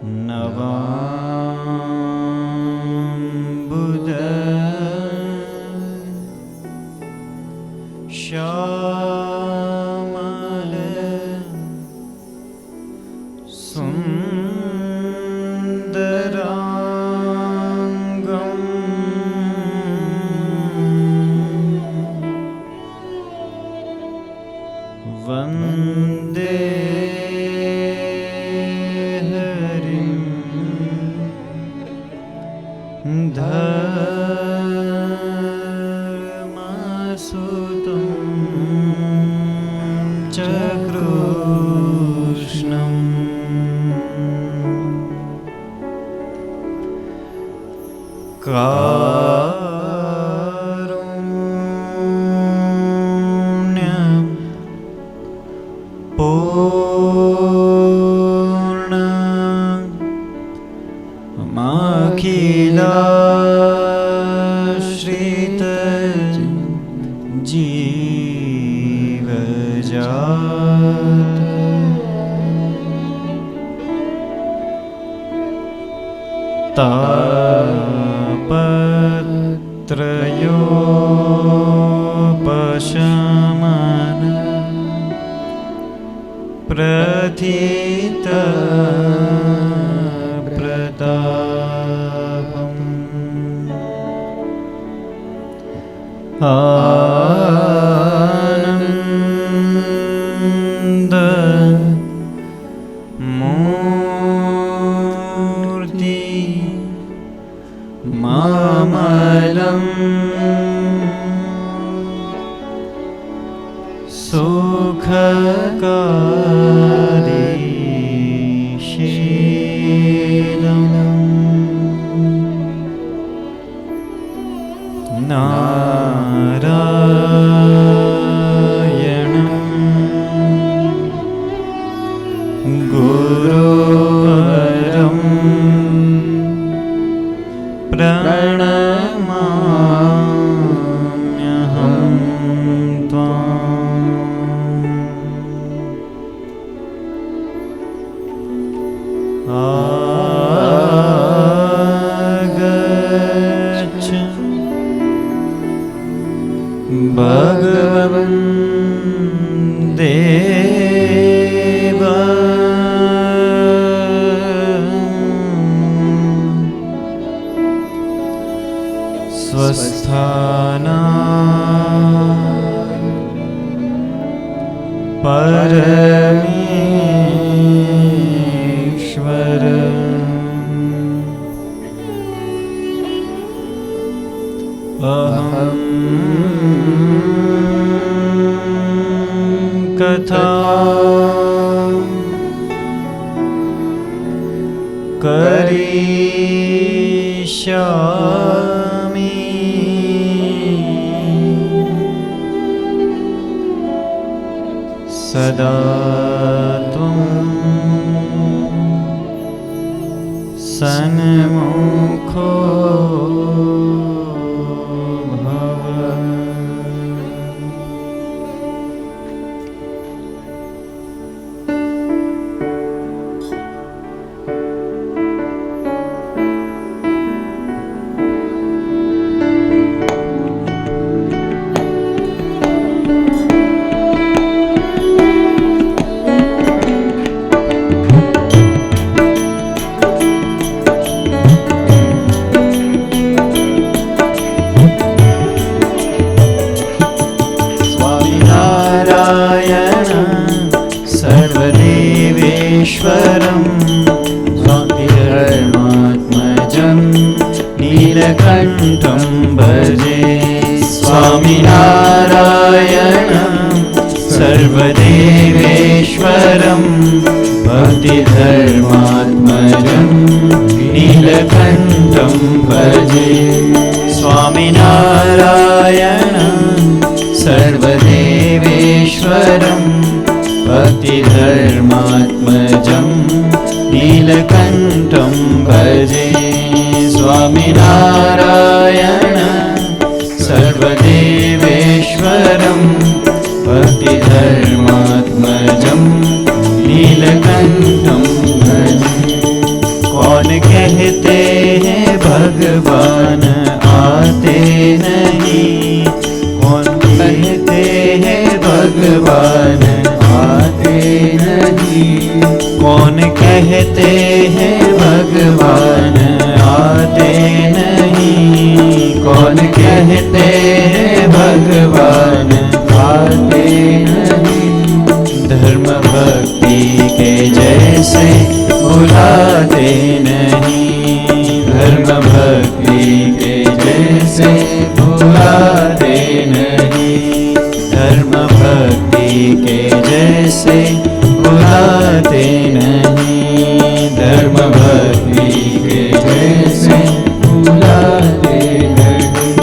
नवाम्बुद श्यामल सुंदरांगं वंदे धर्मसुतं च कृष्णम् कारुण्य पूर्ण अखिलाश्रित जीवजात तापत्रयोपशमन प्रथित प्रतापम् आनंद मूर्ति मामलं सुखकारी नारायणं गुरुवरं प्रणमाम्यहं त्वाम् आगच्छ भगवन् देव स्वस्थानात् परमेश्वर अहं कथा करिष्यामि सदा त्वं सन्मुखो सर्वदेवेश्वरं स्वामिधर्मात्मजं नीलकण्ठं भजे स्वामिनारायणं सर्वदेवेश्वरं भक्तिधर्मात्मजं नीलकण्ठं भजे स्वामिनारायणं सर्वदेवेश्वरं भक्तिधर्मात्मजं नीलकण्ठं भजे स्वामिनारायणं सर्वदेवेश्वरं भक्तिधर्मात्मजं नीलकण्ठं भजे कहते हैं भगवान आते नहीं, कौन कहते हैं भगवान आते नहीं। धर्म भक्ति के जैसे बुलाते नहीं, धर्म भक्ति के जैसे बुलाते नहीं, धर्म भक्ति के जैसे बुलाते नहीं, धर्म भक्ति के जैसे बुलाते नहीं।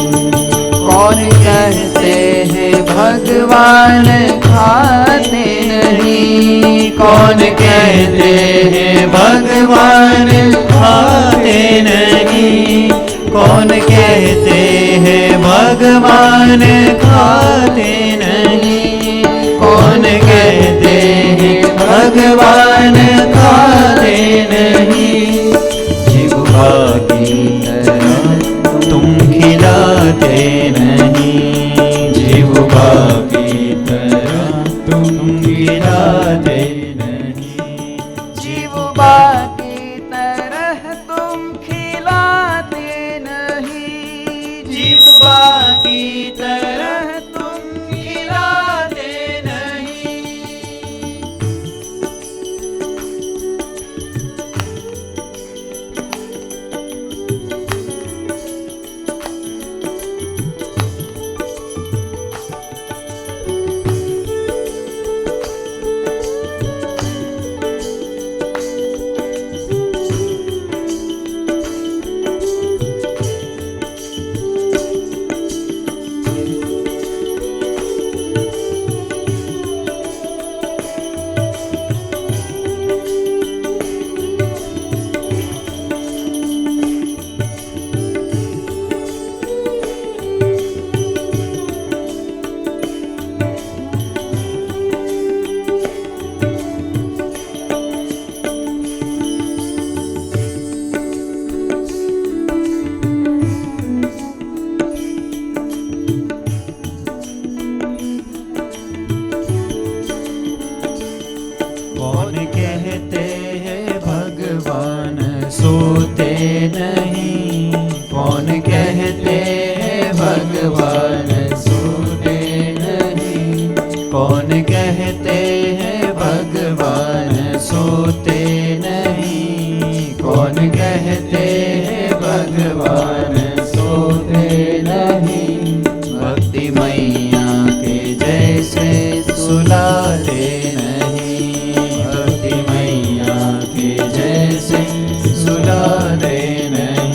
कौन कहते हैं भगवान खाते नहीं, कौन कहते हैं भगवान खाते नहीं, कौन कहते हैं भगवान खाते नहीं, कौन कहते हैं भगवान खाते नहीं। जिह्वा की तरह तुम खिलाते नहीं, जिह्वा की तरह तुम खिलाते नहीं, जिह्वा की तरह तुम खिलाते नहीं, जिह्वा की तरह तुम खिलाते नहीं। कौन कहते हैं भगवान सोते नहीं, कौन कहते हैं भगवान सोते नहीं, कौन कहते हैं भगवान सोते नहीं, कौन कहते हैं भगवान सोते नहीं। भक्ति मैया के जैसे सुलाते नहीं, भक्ति मैया के जैसे सुलाते नहीं,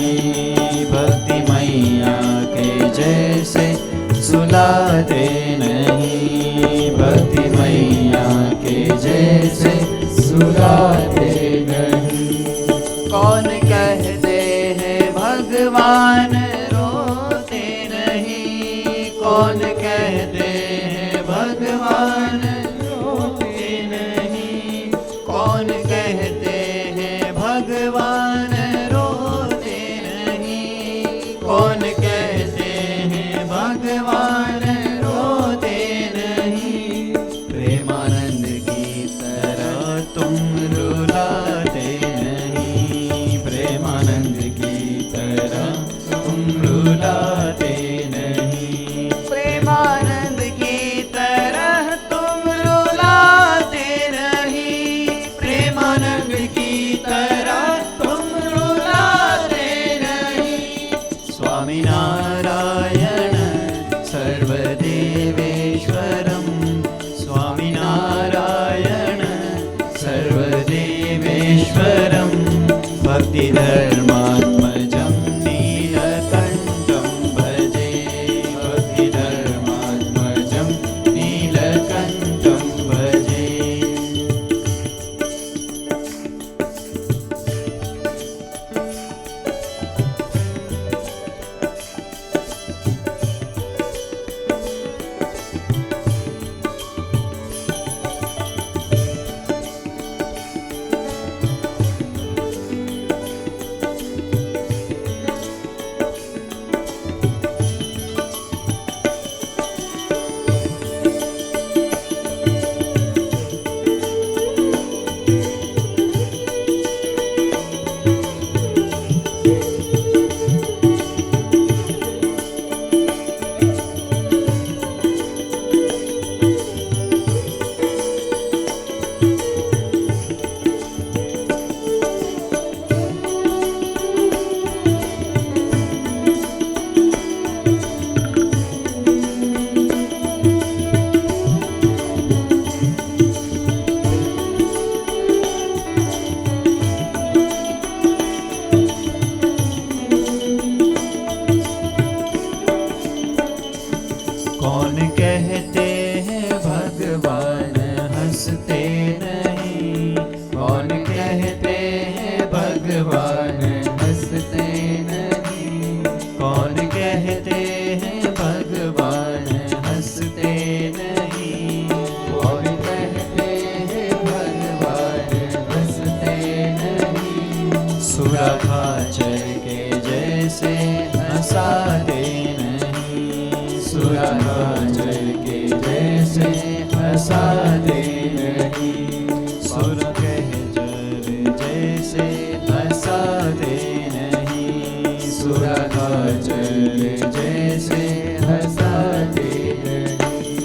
सुर कह जल जैसे हंसाते नहीं, सुर का जल जैसे हंसाते नहीं।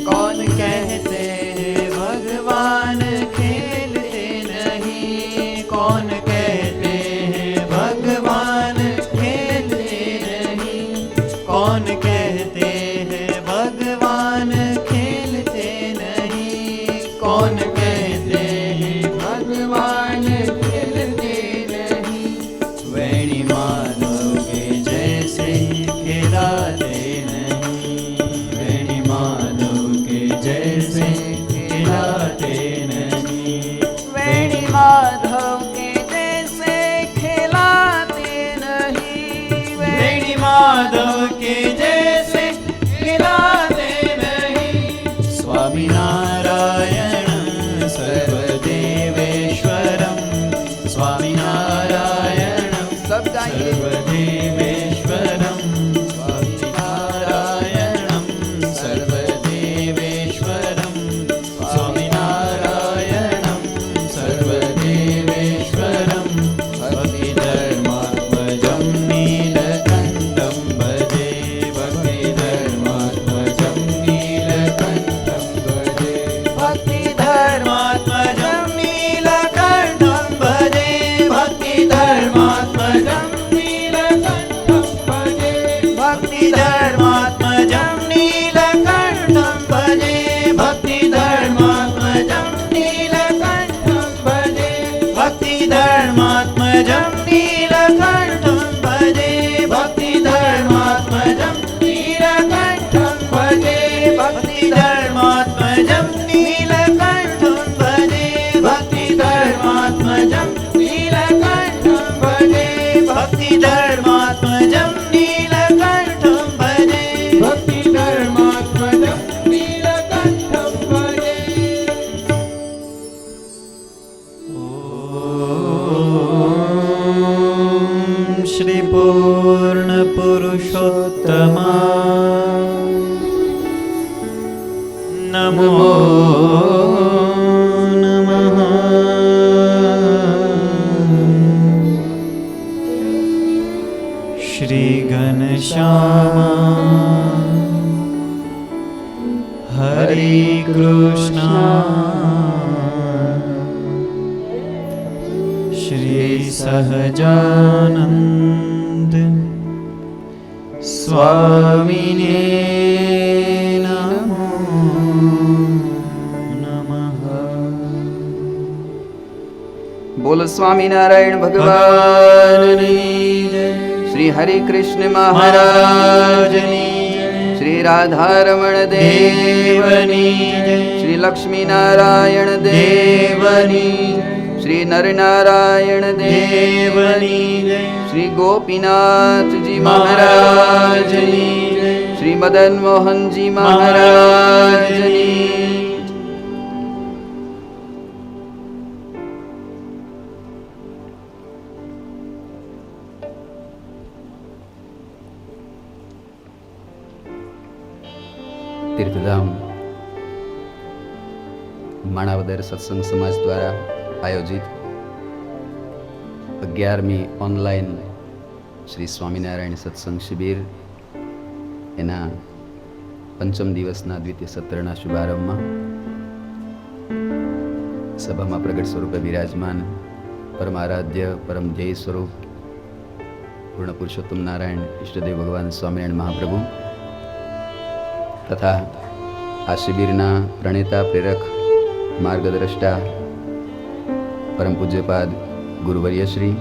कौन कहते हैं भगवान खेलते नहीं, कौन कहते हैं भगवान खेलते नहीं, कौन कहते हैं भगवान खेलते नहीं, कौन कहते हैं भगवान खेलते नहीं। वेणी माधव के जैसे खिलाते नहीं, वेणी माधव के जैसे खिलाते नहीं, वेणी माधव के जैसे खिलाते नहीं, वेणी माधव के जैसे खिलाते नहीं। स्वामी नारायण सर्वदेवेश्वरम, स्वामी नारायण सर्वदेवेश्वरम, स्वामी नारायणं सर्वदेवेश्वरम, स्वामी नारायणं सर्वदेवेश्वरम। भक्तिधर्मात्मजं नीलकण्ठं भजे, भक्तिधर्मात्मजं नीलकण्ठं भजे, भक्तिधर्मात्मजं नीलकण्ठं भजे, भक्तिधर्मात्मजं नीलकण्ठं भजे, भक्तिधर्मात्मजं नीलकण्ठं भजे, भक्तिधर्मात्मजं नीलकण्ठं भजे, भक्तिधर्मात्मजं नीलकण्ठं भजे, भक्तिधर्मात्मजं नीलकण्ठं भजे, भक्तिधर्मात्मजं नीलकण्ठं भजे, भक्तिधर्मात्मजं नीलकण्ठं भजे, भक्तिधर्मात्मजं नीलकण्ठं भजे, भक्तिधर्मात्मजं नीलकण्ठं भजे। ॐ श्री पूर्ण पुरुषोत्तमा नमो नमः। श्री घनश्यामा हरे कृष्णा, श्री सहजानंद स्वामिने नमो नमः। बोल स्वामी नारायण भगवान श्री हरि कृष्ण महाराज, श्री राधा रमण देवनी, श्री लक्ष्मी नारायण देवनी, श्री नर नारायण देवनी, श्री गोपीनाथ जी महाराज, श्री मदन मोहन जी महाराज। तीर्थधाम माणावदर सत्संग समाज द्वारा आयोजित 11મી ઓનલાઈન શ્રી સ્વામિનારાયણ સત્સંગ શિબિર એના પંચમ દિવસના દ્વિતીય સત્રના શુભારંભમાં સભામાં પ્રગટ સ્વરૂપે વિરાજમાન પરમારાધ્ય પરમ ધ્યેય સ્વરૂપ પૂર્ણ પુરુષોત્તમ નારાયણ ઈષ્ટદેવ ભગવાન સ્વામિનારાયણ મહાપ્રભુ તથા આ શિબિરના પ્રણેતા પ્રેરક માર્ગદ્રષ્ટા પરમ પૂજ્યપાદ ગુરુવર્યશ્રી,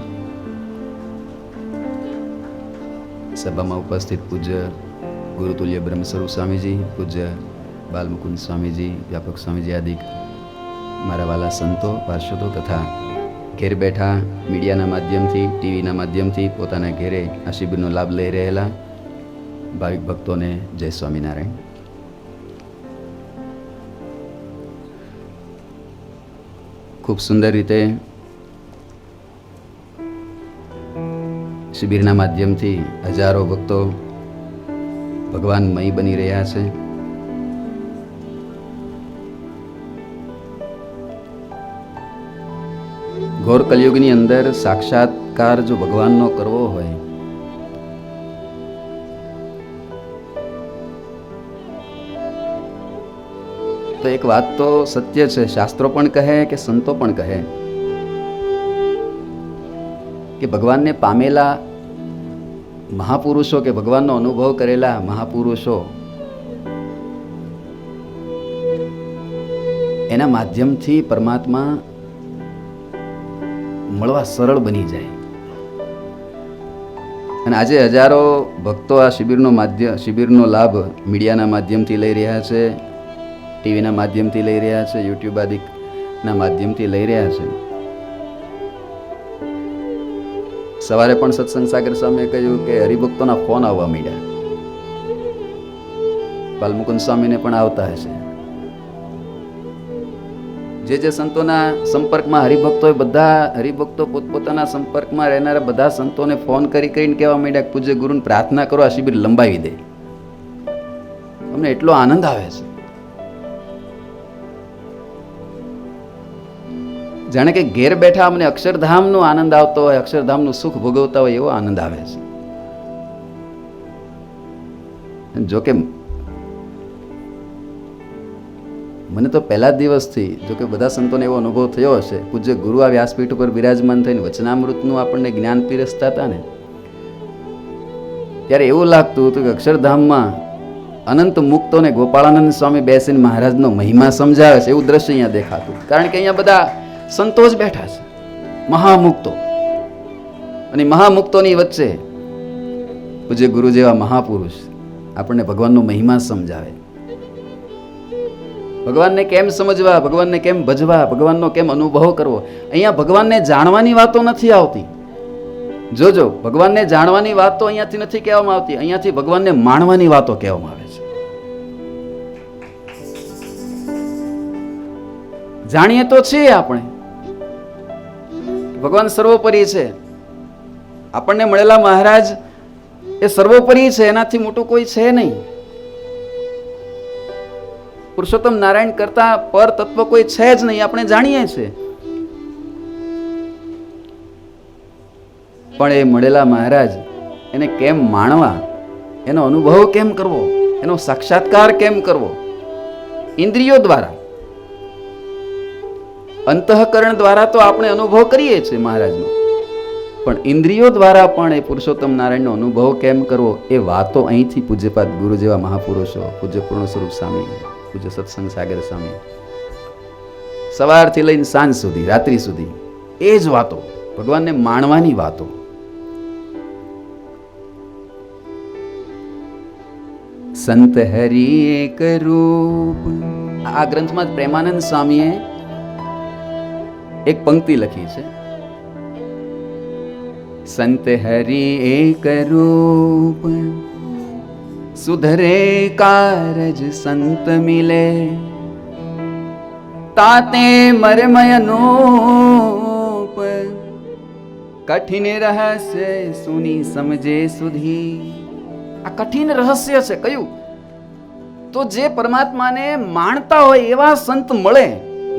સભામાં ઉપસ્થિત પૂજ્ય ગુરુતુલ્ય બ્રહ્મસ્વરૂપ સ્વામીજી, પૂજ્ય બાલમુકુંદ સ્વામીજી, વ્યાપક સ્વામીજી આદિ મારા વાલા સંતો પાર્ષદો તથા ઘેર બેઠા મીડિયાના માધ્યમથી, ટીવીના માધ્યમથી પોતાના ઘેરે આ શિબિરનો લાભ લઈ રહેલા ભાવિક ભક્તોને જય સ્વામિનારાયણ. ખૂબ સુંદર રીતે શિબિરના માધ્યમથી હજારો ભક્તો ભગવાનમય બની રહ્યા છે. ઘોર કલયુગની અંદર સાક્ષાત્કાર જો ભગવાનનો કરવો હોય તો એક વાત તો સત્ય છે, શાસ્ત્રો પણ કહે કે સંતો પણ કહે કે ભગવાનને પામેલા મહાપુરુષો કે ભગવાનનો અનુભવ કરેલા મહાપુરુષો એના માધ્યમથી પરમાત્મા મળવા સરળ બની જાય. અને આજે હજારો ભક્તો આ શિબિરનો લાભ મીડિયાના માધ્યમથી લઈ રહ્યા છે, ટીવીના માધ્યમથી લઈ રહ્યા છે, યુટ્યુબ આદિના માધ્યમથી લઈ રહ્યા છે. સવારે પણ સત્સંગ સાગર સ્વામીએ કહ્યું કે હરિભક્તોના ફોન આવવા માંડ્યા. બાલમુકુંદ સ્વામીને પણ આવતા હશે. જે સંતોના સંપર્કમાં હરિભક્તો બધા હરિભક્તો પોતપોતાના સંપર્કમાં રહેનારા બધા સંતોને ફોન કરીને કહેવા માંડ્યા પૂજ્ય ગુરુને પ્રાર્થના કરો આ શિબિર લંબાવી દે. અમને એટલો આનંદ આવે છે, જાણે કે ઘેર બેઠા અમને અક્ષરધામનો આનંદ આવતો હોય, અક્ષરધામનું સુખ ભોગવતા હોય એવો આનંદ આવે છે. જોકે મને તો પહેલા દિવસથી જોકે બધા સંતોને એવો અનુભવ થયો હશે, પૂજ્ય ગુરુ આ વ્યાસપીઠ ઉપર બિરાજમાન થઈને વચનામૃતનું આપણને જ્ઞાન પીરસતા હતા ને, ત્યારે એવું લાગતું હતું કે અક્ષરધામમાં અનંત મુક્તોને ગોપાળાનંદ સ્વામી બેસીને મહારાજનો મહિમા સમજાવે છે એવું દ્રશ્ય અહીંયા દેખાતું. કારણ કે અહીંયા બધા સંતો જ બેઠા છે, મહામુક્તો, અને મહામુક્તોની વચ્ચે પૂજ્ય ગુરુ જેવા મહાપુરુષ આપણને ભગવાનનો મહિમા સમજાવે. ભગવાનને કેમ સમજવા, ભગવાનને કેમ ભજવા, ભગવાનનો કેમ અનુભવ કરવો. અહીંયા ભગવાનને જાણવાની વાતો નથી આવતી. જોજો, ભગવાનને જાણવાની વાતો અહીંયાથી નથી કહેવામાં આવતી, અહીંયાથી ભગવાનને માણવાની વાતો કહેવામાં આવે છે. જાણીએ તો છીએ આપણે ભગવાન સર્વોપરી છે, આપણને મળેલા મહારાજ એ સર્વોપરી છે, એનાથી મોટું કોઈ છે નહીં. પુરુષોત્તમ નારાયણ કરતા પર તત્વ કોઈ છે જ નહીં, આપણે જાણીએ છીએ. પણ એ મળેલા મહારાજ એને કેમ માણવા, એનો અનુભવ કેમ કરવો, એનો સાક્ષાત્કાર કેમ કરવો? ઇન્દ્રિયો દ્વારા, અંતઃકરણ દ્વારા તો આપણે અનુભવ કરીએ છીએ મહારાજનો, પણ ઇન્દ્રિયો દ્વારા પણ એ પુરુષોત્તમ નારાયણનો અનુભવ કેમ કરવો એ વાતો અહીંથી પૂજ્યપાદ ગુરુ જેવા મહાપુરુષો, પૂજ્ય પૂર્ણ સ્વરૂપ સ્વામી, પૂજ્ય સત્સંગ સાગર સ્વામી, સવારથી લઈને સાંજ સુધી, રાત્રિ સુધી એ જ વાતો, ભગવાનને માણવાની વાતો. સંત હરિ એક રૂપ, આ ગ્રંથમાં પ્રેમાનંદ સ્વામીએ એક પંક્તિ લખી છે, સંત હરિ એક રૂપ સુધરે કારજ સંત મિલે, તાતે મરમય અનૂપ કઠિન રહસ્ય સુની સમજે સુધી. આ કઠિન રહસ્ય છે. કયું? તો જે પરમાત્માને માણતા હોય એવા સંત મળે,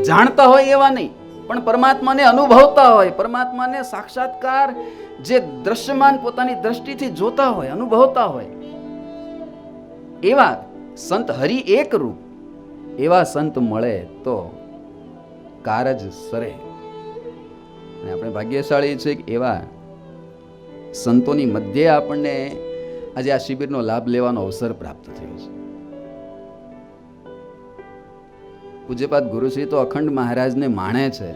જાણતા હોય એવા નહીં, પણ પરમાત્માને અનુભવતા હોય, પરમાત્માને સાક્ષાત્કાર જે દ્રશ્યમાન પોતાની દ્રષ્ટિથી જોતા હોય, અનુભવતા હોય એવા સંત, હરિ એક રૂપ એવા સંત મળે તો કારજ સરે. અને આપણે ભાગ્યશાળી છે કે એવા સંતોની મધ્યે આપણને આજે આ શિબિરનો લાભ લેવાનો અવસર પ્રાપ્ત થયો છે. પૂજ્યપાદ ગુરુશ્રી તો અખંડ મહારાજને માણે છે,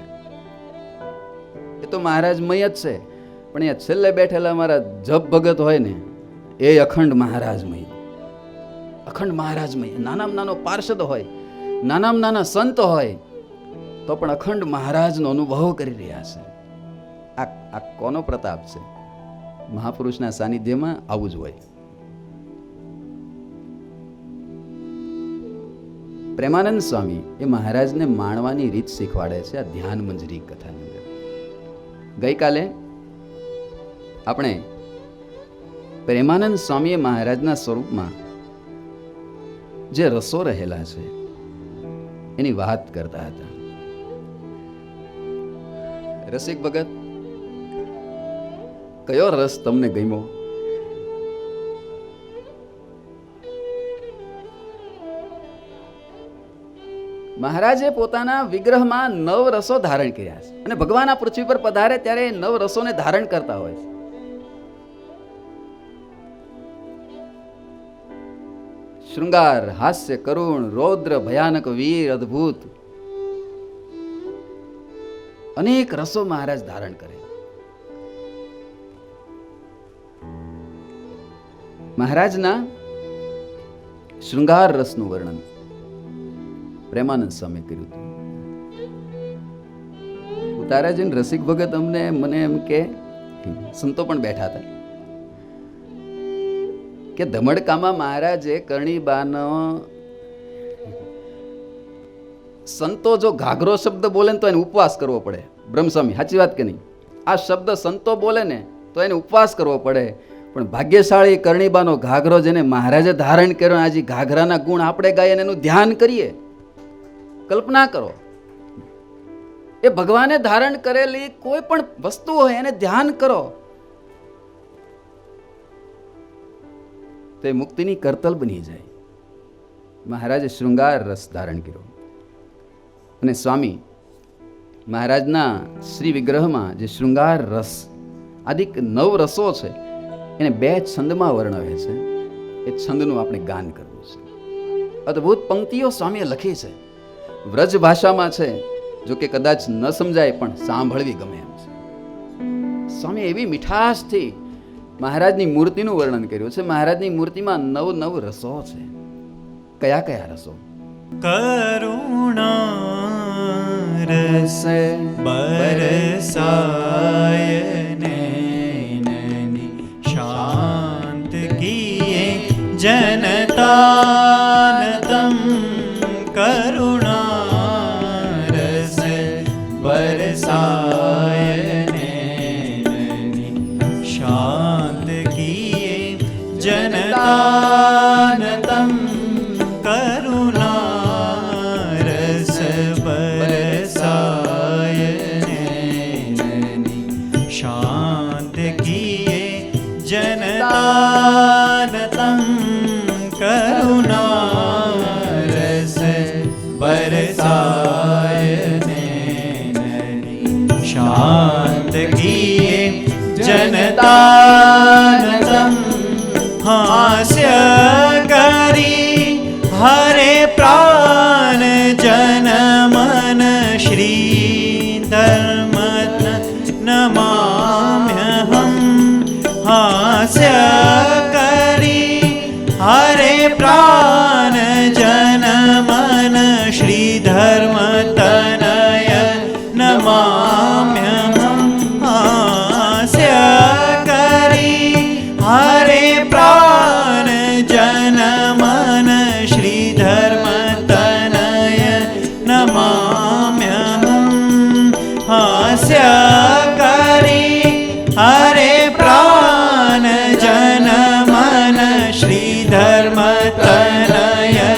એ તો મહારાજમય જ છે, પણ અહીંયા છેલ્લે બેઠેલા અમારા જપ ભગત હોય ને એ અખંડ મહારાજમય, અખંડ મહારાજમય. નાનામાં નાનો પાર્ષદ હોય, નાનામાં નાના સંત હોય તો પણ અખંડ મહારાજનો અનુભવ કરી રહ્યા છે. આ કોનો પ્રતાપ છે? મહાપુરુષના સાનિધ્યમાં આવું જ હોય. પ્રેમાનંદ સ્વામી એ મહારાજને માણવાની રીત શીખવાડે છે આ ધ્યાન મંજરી કથાની અંદર. ગઈકાલે આપણે પ્રેમાનંદ સ્વામીએ મહારાજના સ્વરૂપમાં જે રસો રહેલા છે એની વાત કરતા હતા. રસિક ભગત, કયો રસ તમને ગમ્યો? મહારાજે પોતાના વિગ્રહમાં 9 રસો ધારણ કર્યા છે અને ભગવાન આ પૃથ્વી પર પધારે ત્યારે 9 રસોને ધારણ કરતા હોય છે. શૃંગાર, હાસ્ય, કરુણ, રૌદ્ર, ભયાનક, વીર, અદ્ભુત, અનેક રસો મહારાજ ધારણ કરે. મહારાજના શૃંગાર રસનું વર્ણન પ્રેમાનંદ સ્વામી કર્યું હતું. ઉતારા જઈને રસિક ભગત મને એમ કે સંતો પણ બેઠા હતા કે ધમડકામાં મહારાજે કરણીબાનો સંતો જો ઘાઘરો શબ્દ બોલે ને તો એને ઉપવાસ કરવો પડે. બ્રહ્મસ્વામી સાચી વાત કે નહીં? આ શબ્દ સંતો બોલે ને તો એને ઉપવાસ કરવો પડે. પણ ભાગ્યશાળી કરણીબાનો ઘાઘરો જેને મહારાજે ધારણ કર્યો, આજે ઘાઘરાના ગુણ આપણે ગાઈએ અને એનું ધ્યાન કરીએ. કલ્પના કરો, એ ભગવાને ધારણ કરેલી કોઈ પણ વસ્તુ હોય એને ધ્યાન કરો તો એ મુક્તિની કરતલ બની જાય. મહારાજે શૃંગાર રસ ધારણ કર્યો અને સ્વામી મહારાજના શ્રી વિગ્રહમાં જે શૃંગાર રસ આદિક 9 રસો છે એને 2 છંદમાં વર્ણવે છે. એ છંદનું આપણે ગાન કરવું છે. અદ્ભુત પંક્તિઓ સ્વામીએ લખી છે, વ્રજ ભાષામાં છે, જો કે કદાચ ન સમજાય પણ સાંભળવી ગમે એમ છે. સ્વામી એવી મીઠાશથી મહારાજની મૂર્તિનું વર્ણન કર્યું છે. મહારાજની મૂર્તિમાં 9 રસો છે. કયા કયા રસો? કરુણા રસ બરસાય નૈનની શાંત કિએ જનતાનતમ. કરુણા રસ બરસાય નૈનની શાંત કિએ જનતાનતમ. કરુણા રસ બરસાય નૈનની શાંત કિએ જનતાનતમ. કરુણા રસ બરસાય નૈનની શાંત કિએ જનતાનતમ. હાસ્ય કરી હરે પ્રાણ જન મન શ્રી ધર્મ નમામ્યહમ. હાસ્ય કરી હરે પ્રાણ જન મન શ્રી ધર્મ તનય નમામ્યહમ. હાસ્ય કરી હરે પ્રાણ જન મન શ્રી ધર્મ તનય નમામ્યહમ. હાસ્ય કરી હરે પ્રાણ જન મન શ્રી ધર્મ તનય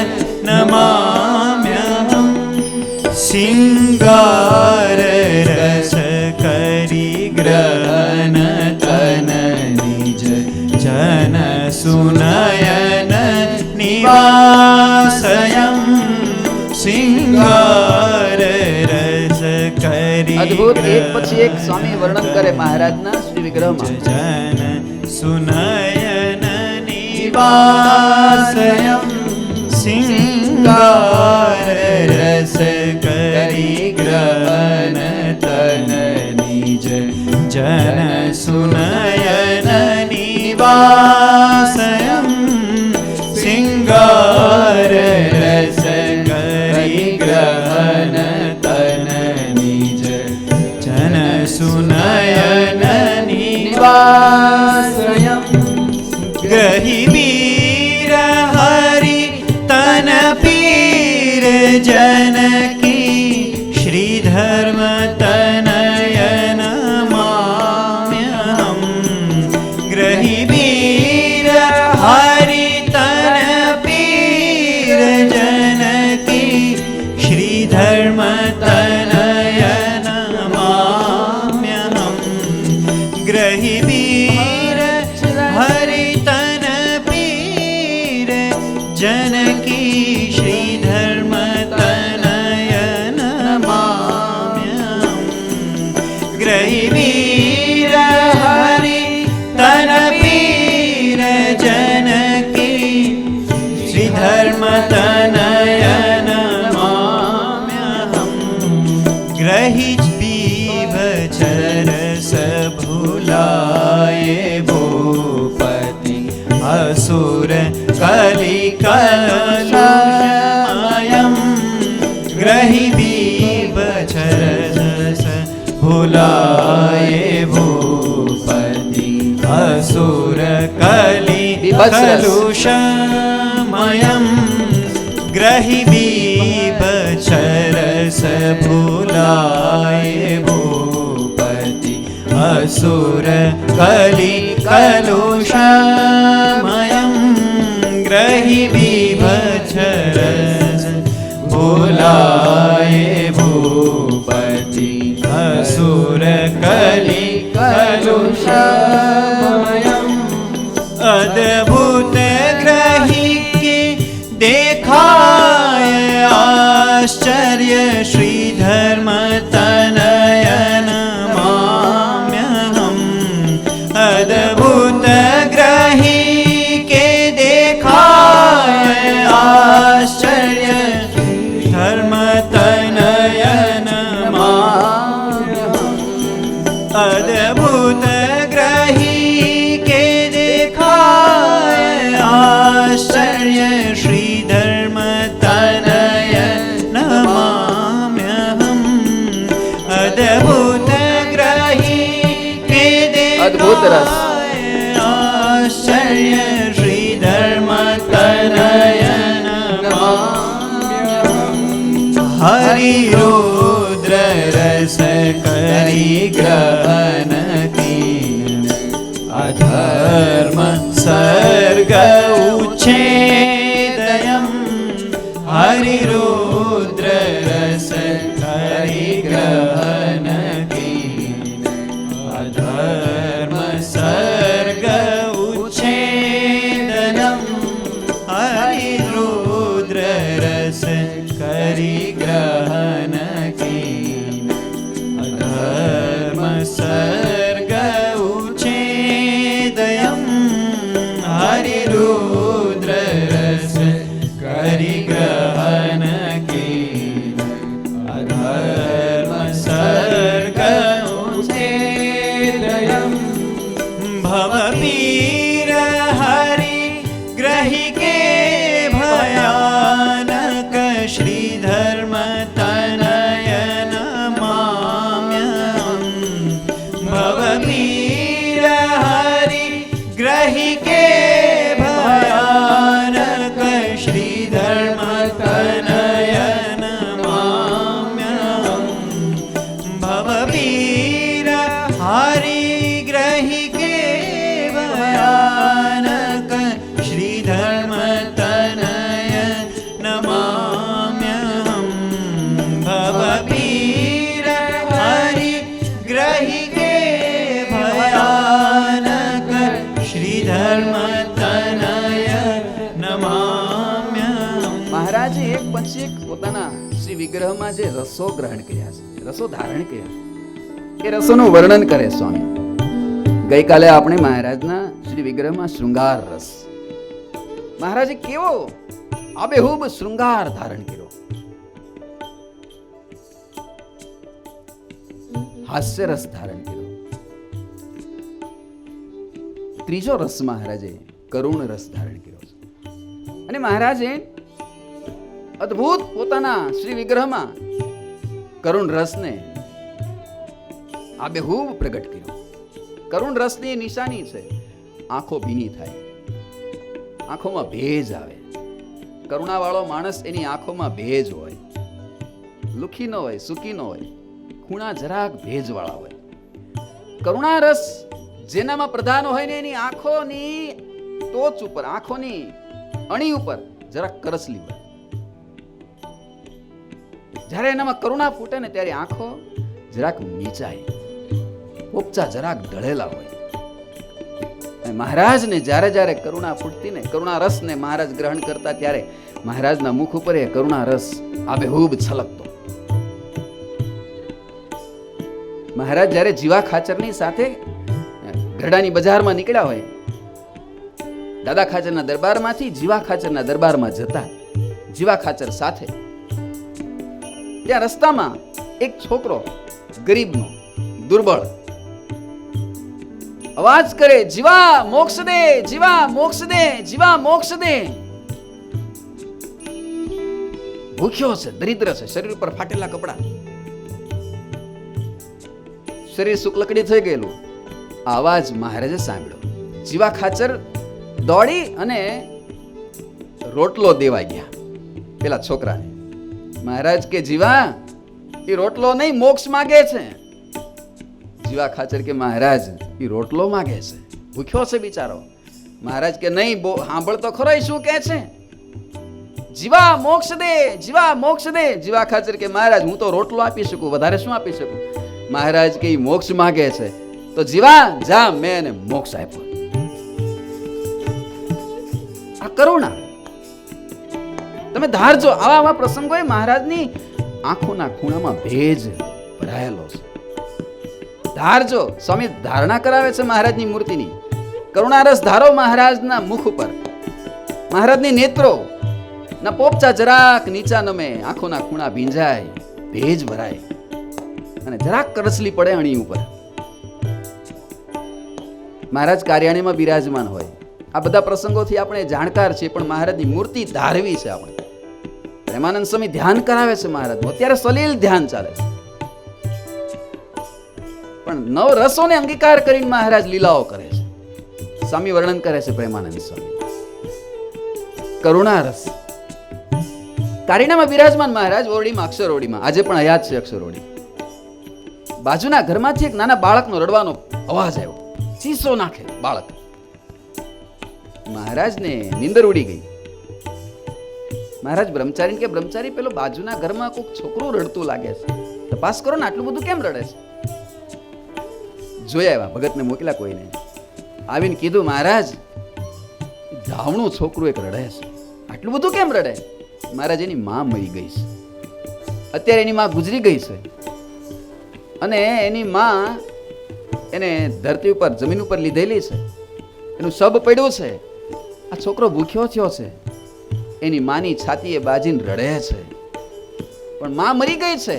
નમામ્યહમ. સિંગાર રસ કરી ગ્રહણ તન નિજ જન સુનયન નિવાસયમ. સિંગાર રસ કરી અદ્ભુત એક પછી એક સ્વામી વર્ણન કરે મહારાજના શ્રી વિગ્રહમાં. જન સુનયન નિવાસયમ. સિંગાર રસ કરી ગ્રહણ તન નિજ જન સુનયન નિવાસયમ. સિંગાર રસ કરી ગ્રહણ તન નિજ જન સુનયન નિવાસયમ. ગ્રહી વીર હરિ તન પીર જન કી શ્રી ધર્મ તનય નમામ્યહમ. ગ્રહી વીર હરિ તન પીર જન કી શ્રી ધર્મ તનય નમામ્યહમ. ग्रही वीर हरि तन पीर जनकी श्री धर्म तनयन माम्यहम् ग्रही बीभचरस भुलाए भूपति असुर कलिकलुषमयम् ग्रही बीभचरस भुलाए भूपति असुर कलिकलुषमयम् ग्रही बीभचरस भुलाए भूपति असुर कलिकलुषमयम् ग्रही बीभचरस भुलाए भूपति असुर कलिकलुषमयम् अद्भुत ग्रही के देखाय आश्चर्य श्री धर्म तनयन माम्यहम् अद्भुत ग्रही के देखाय आश्चर्य धर्म तनयन माम्यहम् अद्भुत ग्रही के देखाय आश्चर्य श्री धर्म तनयन माम्यहम् अद्भुत ग्रही के अद्भुत रस। देखाय आश्चर्य श्री धर्म तनयन माम्यहम् हरि रुद्र रस करि ग्रहण कीन अधर्म सर्ग उच्छेदयम् हरि रुद्र रस करि ग्रहण कीन अधर्म सर्ग उच्छेदनम् हरि रुद्र रस करि ग्रहण कीन अधर्म सर्ग उच्छेदयम् हरि रुद्र रस करि ग्रहण कीन अधर्म सर्ग उच्छेदयम् भववीर हरि ग्रही के भयानक श्री धर्म तनयन माम्यहम् भववीर हरि ग्रही के भयानक श्री धर्म तनयन माम्यहम् भववीर हरि ग्रही के भयानक श्री धर्म तनयन माम्यहम् भववीर हरि ग्रही के भयानक श्री धर्म तनयन माम्यहम् મહારાજે એક પછી એક પોતાના શ્રી વિગ્રહમાં જે રસો ગ્રહણ કર્યા છે, રસો ધારણ કર્યા છે, એ રસોનું વર્ણન કરે સ્વામી. ગઈકાલે આપણે મહારાજના શ્રી વિગ્રહમાં શૃંગાર રસ, મહારાજે કેવો આબેહૂબ શૃંગાર ધારણ કર્યો, હાસ્ય રસ ધારણ કર્યો. ત્રીજો રસ મહારાજે કરુણ રસ ધારણ કર્યો છે. અને મહારાજે અદ્ભુત પોતાના શ્રી વિગ્રહમાં કરુણ રસને આબેહૂબ પ્રગટ કર્યો. કરુણ રસની નિશાની છે આંખો ભીની થાય, આંખોમાં ભેજ આવે. કરુણાવાળો માણસ એની આંખોમાં ભેજ હોય, લુખી ન હોય, સૂકી ન હોય, ખૂણા જરાક ભેજવાળા હોય. કરુણા રસ જેનામાં પ્રધાન હોય ને એની આંખોની ટોચ ઉપર, આંખોની અણી ઉપર જરાક કરસલી હોય. જ્યારે એનામાં કરુણા ફૂટે ને ત્યારે આંખો જરાક નીચાય, પોપચા જરાક ઢળેલા હોય. મહારાજને જ્યારે જ્યારે કરુણા ફૂટતી ને, કરુણા રસને મહારાજ ગ્રહણ કરતા, ત્યારે મહારાજના મુખ ઉપર એ કરુણા રસ આબેહૂબ છલકતો. મહારાજ જ્યારે જીવા ખાચરની સાથે ગઢડાની બજારમાં નીકળ્યા હોય, દાદા ખાચરના દરબારમાંથી જીવા ખાચરના દરબારમાં જતા, જીવા ખાચર સાથે, ત્યાં રસ્તામાં એક છોકરો ગરીબનો, દુર્બળ, અવાજ કરે, જીવા મોક્ષ દે, જીવા મોક્ષ દે, જીવા મોક્ષ દે. ભૂખ્યો છે, દરિદ્ર છે, શરીર ઉપર ફાટેલા કપડા, શરીર શુક્લકડી થઈ ગયેલું. આ અવાજ મહારાજે સાંભળ્યો. જીવા ખાચર દોડી અને રોટલો દેવા ગયા પેલા છોકરાને. મહારાજ કે જીવા, એ રોટલો નહીં, મોક્ષ માગે છે. જીવા ખાચર કે મહારાજ, એ રોટલો માગે છે, ભૂખ્યો છે બિચારો. મહારાજ કે નહીં, સાંભળ તો ખરો, શું કે છે? જીવા મોક્ષ દે, જીવા મોક્ષ દે. જીવા ખાચર કે મહારાજ, હું તો રોટલો આપી શકું, વધારે શું આપી શકું? મહારાજ કે મોક્ષ માગે છે. તો જીવા જા, મેં એને મોક્ષ આપ્યો. આ કરુણા. તમે ધારજો, આવા આવા પ્રસંગોએ મહારાજની આંખોના ખૂણામાં ભેજ ભરાયેલો છે. ધારજો. સ્વામી ધારણા કરાવે છે મહારાજની મૂર્તિની. કરુણારસ ધારો મહારાજના મુખ ઉપર. મહારાજની નેત્રો ના પોપચા જરાક નીચા નમે, આંખોના ખૂણા ભીંજાય, ભેજ ભરાય અને જરાક કરસલી પડે અણી ઉપર. મહારાજ કાર્યાણીમાં બિરાજમાન હોય. આ બધા પ્રસંગોથી આપણે જાણકાર છીએ, પણ મહારાજની મૂર્તિ ધારવી છે. આપણે પ્રેમાનંદ સ્વામી ધ્યાન કરાવે છે મહારાજનું. અત્યારે સલીલ ધ્યાન ચાલે છે, પણ નવ રસોને અંગીકાર કરીને મહારાજ લીલાઓ કરે છે. સ્વામી વર્ણન કરે છે પ્રેમાનંદ સ્વામી. કરુણા રસ. કારીનામાં બિરાજમાન મહારાજ, ઓરડીમાં, અક્ષર ઓરડીમાં. આજે પણ હયાત છે અક્ષર ઓરડી. બાજુના ઘરમાંથી એક નાના બાળકનો રડવાનો અવાજ આવ્યો. ચીસો નાખે બાળક. મહારાજને નીંદર ઉડી ગઈ. મહારાજ બ્રહ્મચારી કે બ્રહ્મચારી, પેલો બાજુના ઘરમાં કોઈક છોકરું રડતું લાગે છે, તપાસ કરો ને, આટલું બધું કેમ રડે છે? જોયા આવ્યા, ભગતને મોકલ્યા કોઈને. આવીને કીધું, મહારાજ ધાવણું છોકરું એક રડે છે. આટલું બધું કેમ રડે? મહારાજ, એની માં મરી ગઈ છે. અત્યારે એની માં ગુજરી ગઈ છે અને એની માં એને ધરતી ઉપર, જમીન ઉપર લીધેલી છે. એનું સબ પડ્યું છે. આ છોકરો ભૂખ્યો થયો છે. એની માની છાતીએ બાજીને રડે છે, પણ માં મરી ગઈ છે,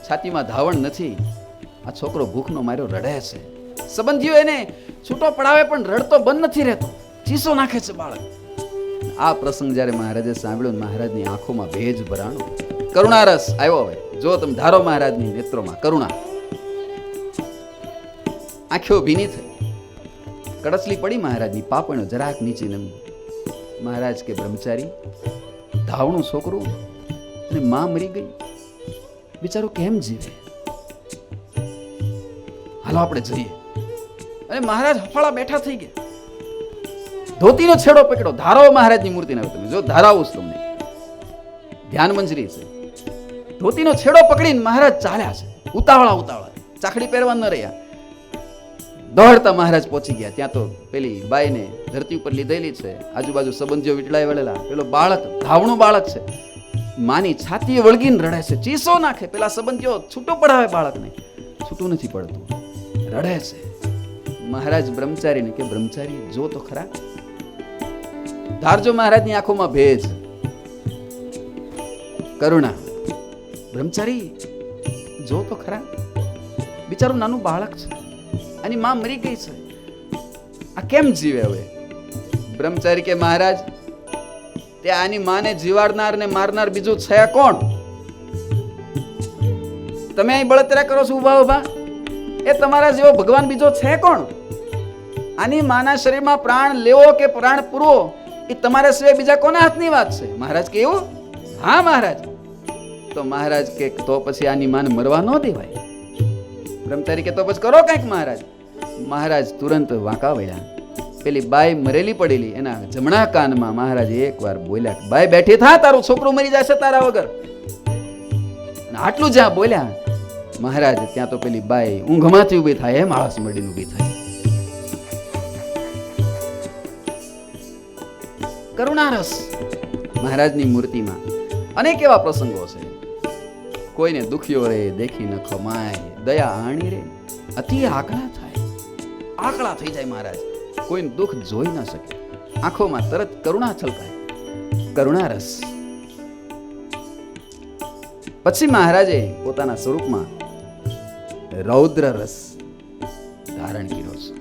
છાતીમાં ધાવણ નથી. આ છોકરો ભૂખનો માર્યો રડે છે. સંબંધીઓ એને છૂટો પડાવે, પણ રડતો બંધ નથી રહેતો, ચીસો નાખે છે બાળક. આ પ્રસંગ જ્યારે મહારાજે સાંભળ્યો, મહારાજની આંખોમાં ભેજ ભરાણો. કરુણારસ આવ્યો. હવે જો તમે ધારો મહારાજની નેત્રોમાં કરુણા. આંખો ભીની થઈ, કડસલી પડી મહારાજની, પાપણો જરાક નીચે નમી. મહારાજ કે બ્રહ્મચારી, ધાવણું છોકરું અને માં મરી ગઈ, બિચારો કેમ જીવે? હાલો આપણે જઈએ. અને મહારાજ હફાળા બેઠા થઈ ગયા. ધોતીનો છેડો પકડો. ધારો મહારાજની મૂર્તિને. તમે જો ધારાવું તમને, ધ્યાન મંજરી છે. ધોતીનો છેડો પકડીને મહારાજ ચાલ્યા છે, ઉતાવળા ઉતાવળા, ચાખડી પહેરવા ન રહ્યા. દોડતા મહારાજ પહોંચી ગયા. ત્યાં તો પેલી બાઈને ધરતી ઉપર લીધેલી છે, આજુબાજુ સંબંધીઓ વીટળાઈ વળેલા. પેલો બાળક, ધાવણું બાળક છે, માની છાતીએ વળગીને રડે છે, ચીસો નાખે. પેલા સંબંધીઓ છૂટો પડાવે બાળકને, છૂટું નથી પડતું, રડે છે. મહારાજ બ્રહ્મચારીને કે બ્રહ્મચારી જો તો ખરા. ધારજો મહારાજની આંખોમાં ભેજ, કરુણા. બ્રહ્મચારી જો તો ખરા, બિચારું નાનું બાળક છે, આની માં મરી ગઈ છે, આ કેમ જીવે હવે? બ્રહ્મચારી કે મહારાજ, તે આની માને જીવાડનાર ને મારનાર બીજું છે કોણ? તમે અહીં બળતરા કરો છો ઉભા ઉભા, એ તમારા જેવો ભગવાન બીજો છે કોણ? આની માના શરીરમાં પ્રાણ લેવો કે પ્રાણ પૂરવો, એ તમારા સિવાય બીજા કોના હાથની વાત છે? મહારાજ કે એવું? હા મહારાજ. તો મહારાજ કે તો પછી આની માને મરવા ન દેવાય. બ્રહ્મચારી કે તો પછી કરો કંઈક મહારાજ. મહારાજ તુરંત વાંકા વળ્યા. પેલી બાઈ મરેલી પડેલી એના જમણા કાનમાં મહારાજ એકવાર બોલ્યા, બાઈ બેઠી થા, તારું છોકરું મરી જશે તારા વગર. આટલું જ્યાં બોલ્યા મહારાજ, ત્યાં તો પેલી બાઈ ઊંઘમાંથી ઊભી થાય એમ આળસ મળીને ઊભી થાય. કરુણારસ મહારાજની મૂર્તિમાં અનેક એવા પ્રસંગો છે. કોઈને દુખ્યો રે દેખી ન ખમાય, દયા આણી રે અતિ આકળા થાય. આકળા થઈ જાય મહારાજ, કોઈનું દુઃખ જોઈ ન શકે. આંખોમાં તરત કરુણા છલકાય, કરુણા રસ. પછી મહારાજે પોતાના સ્વરૂપમાં રૌદ્ર રસ ધારણ કર્યો છે.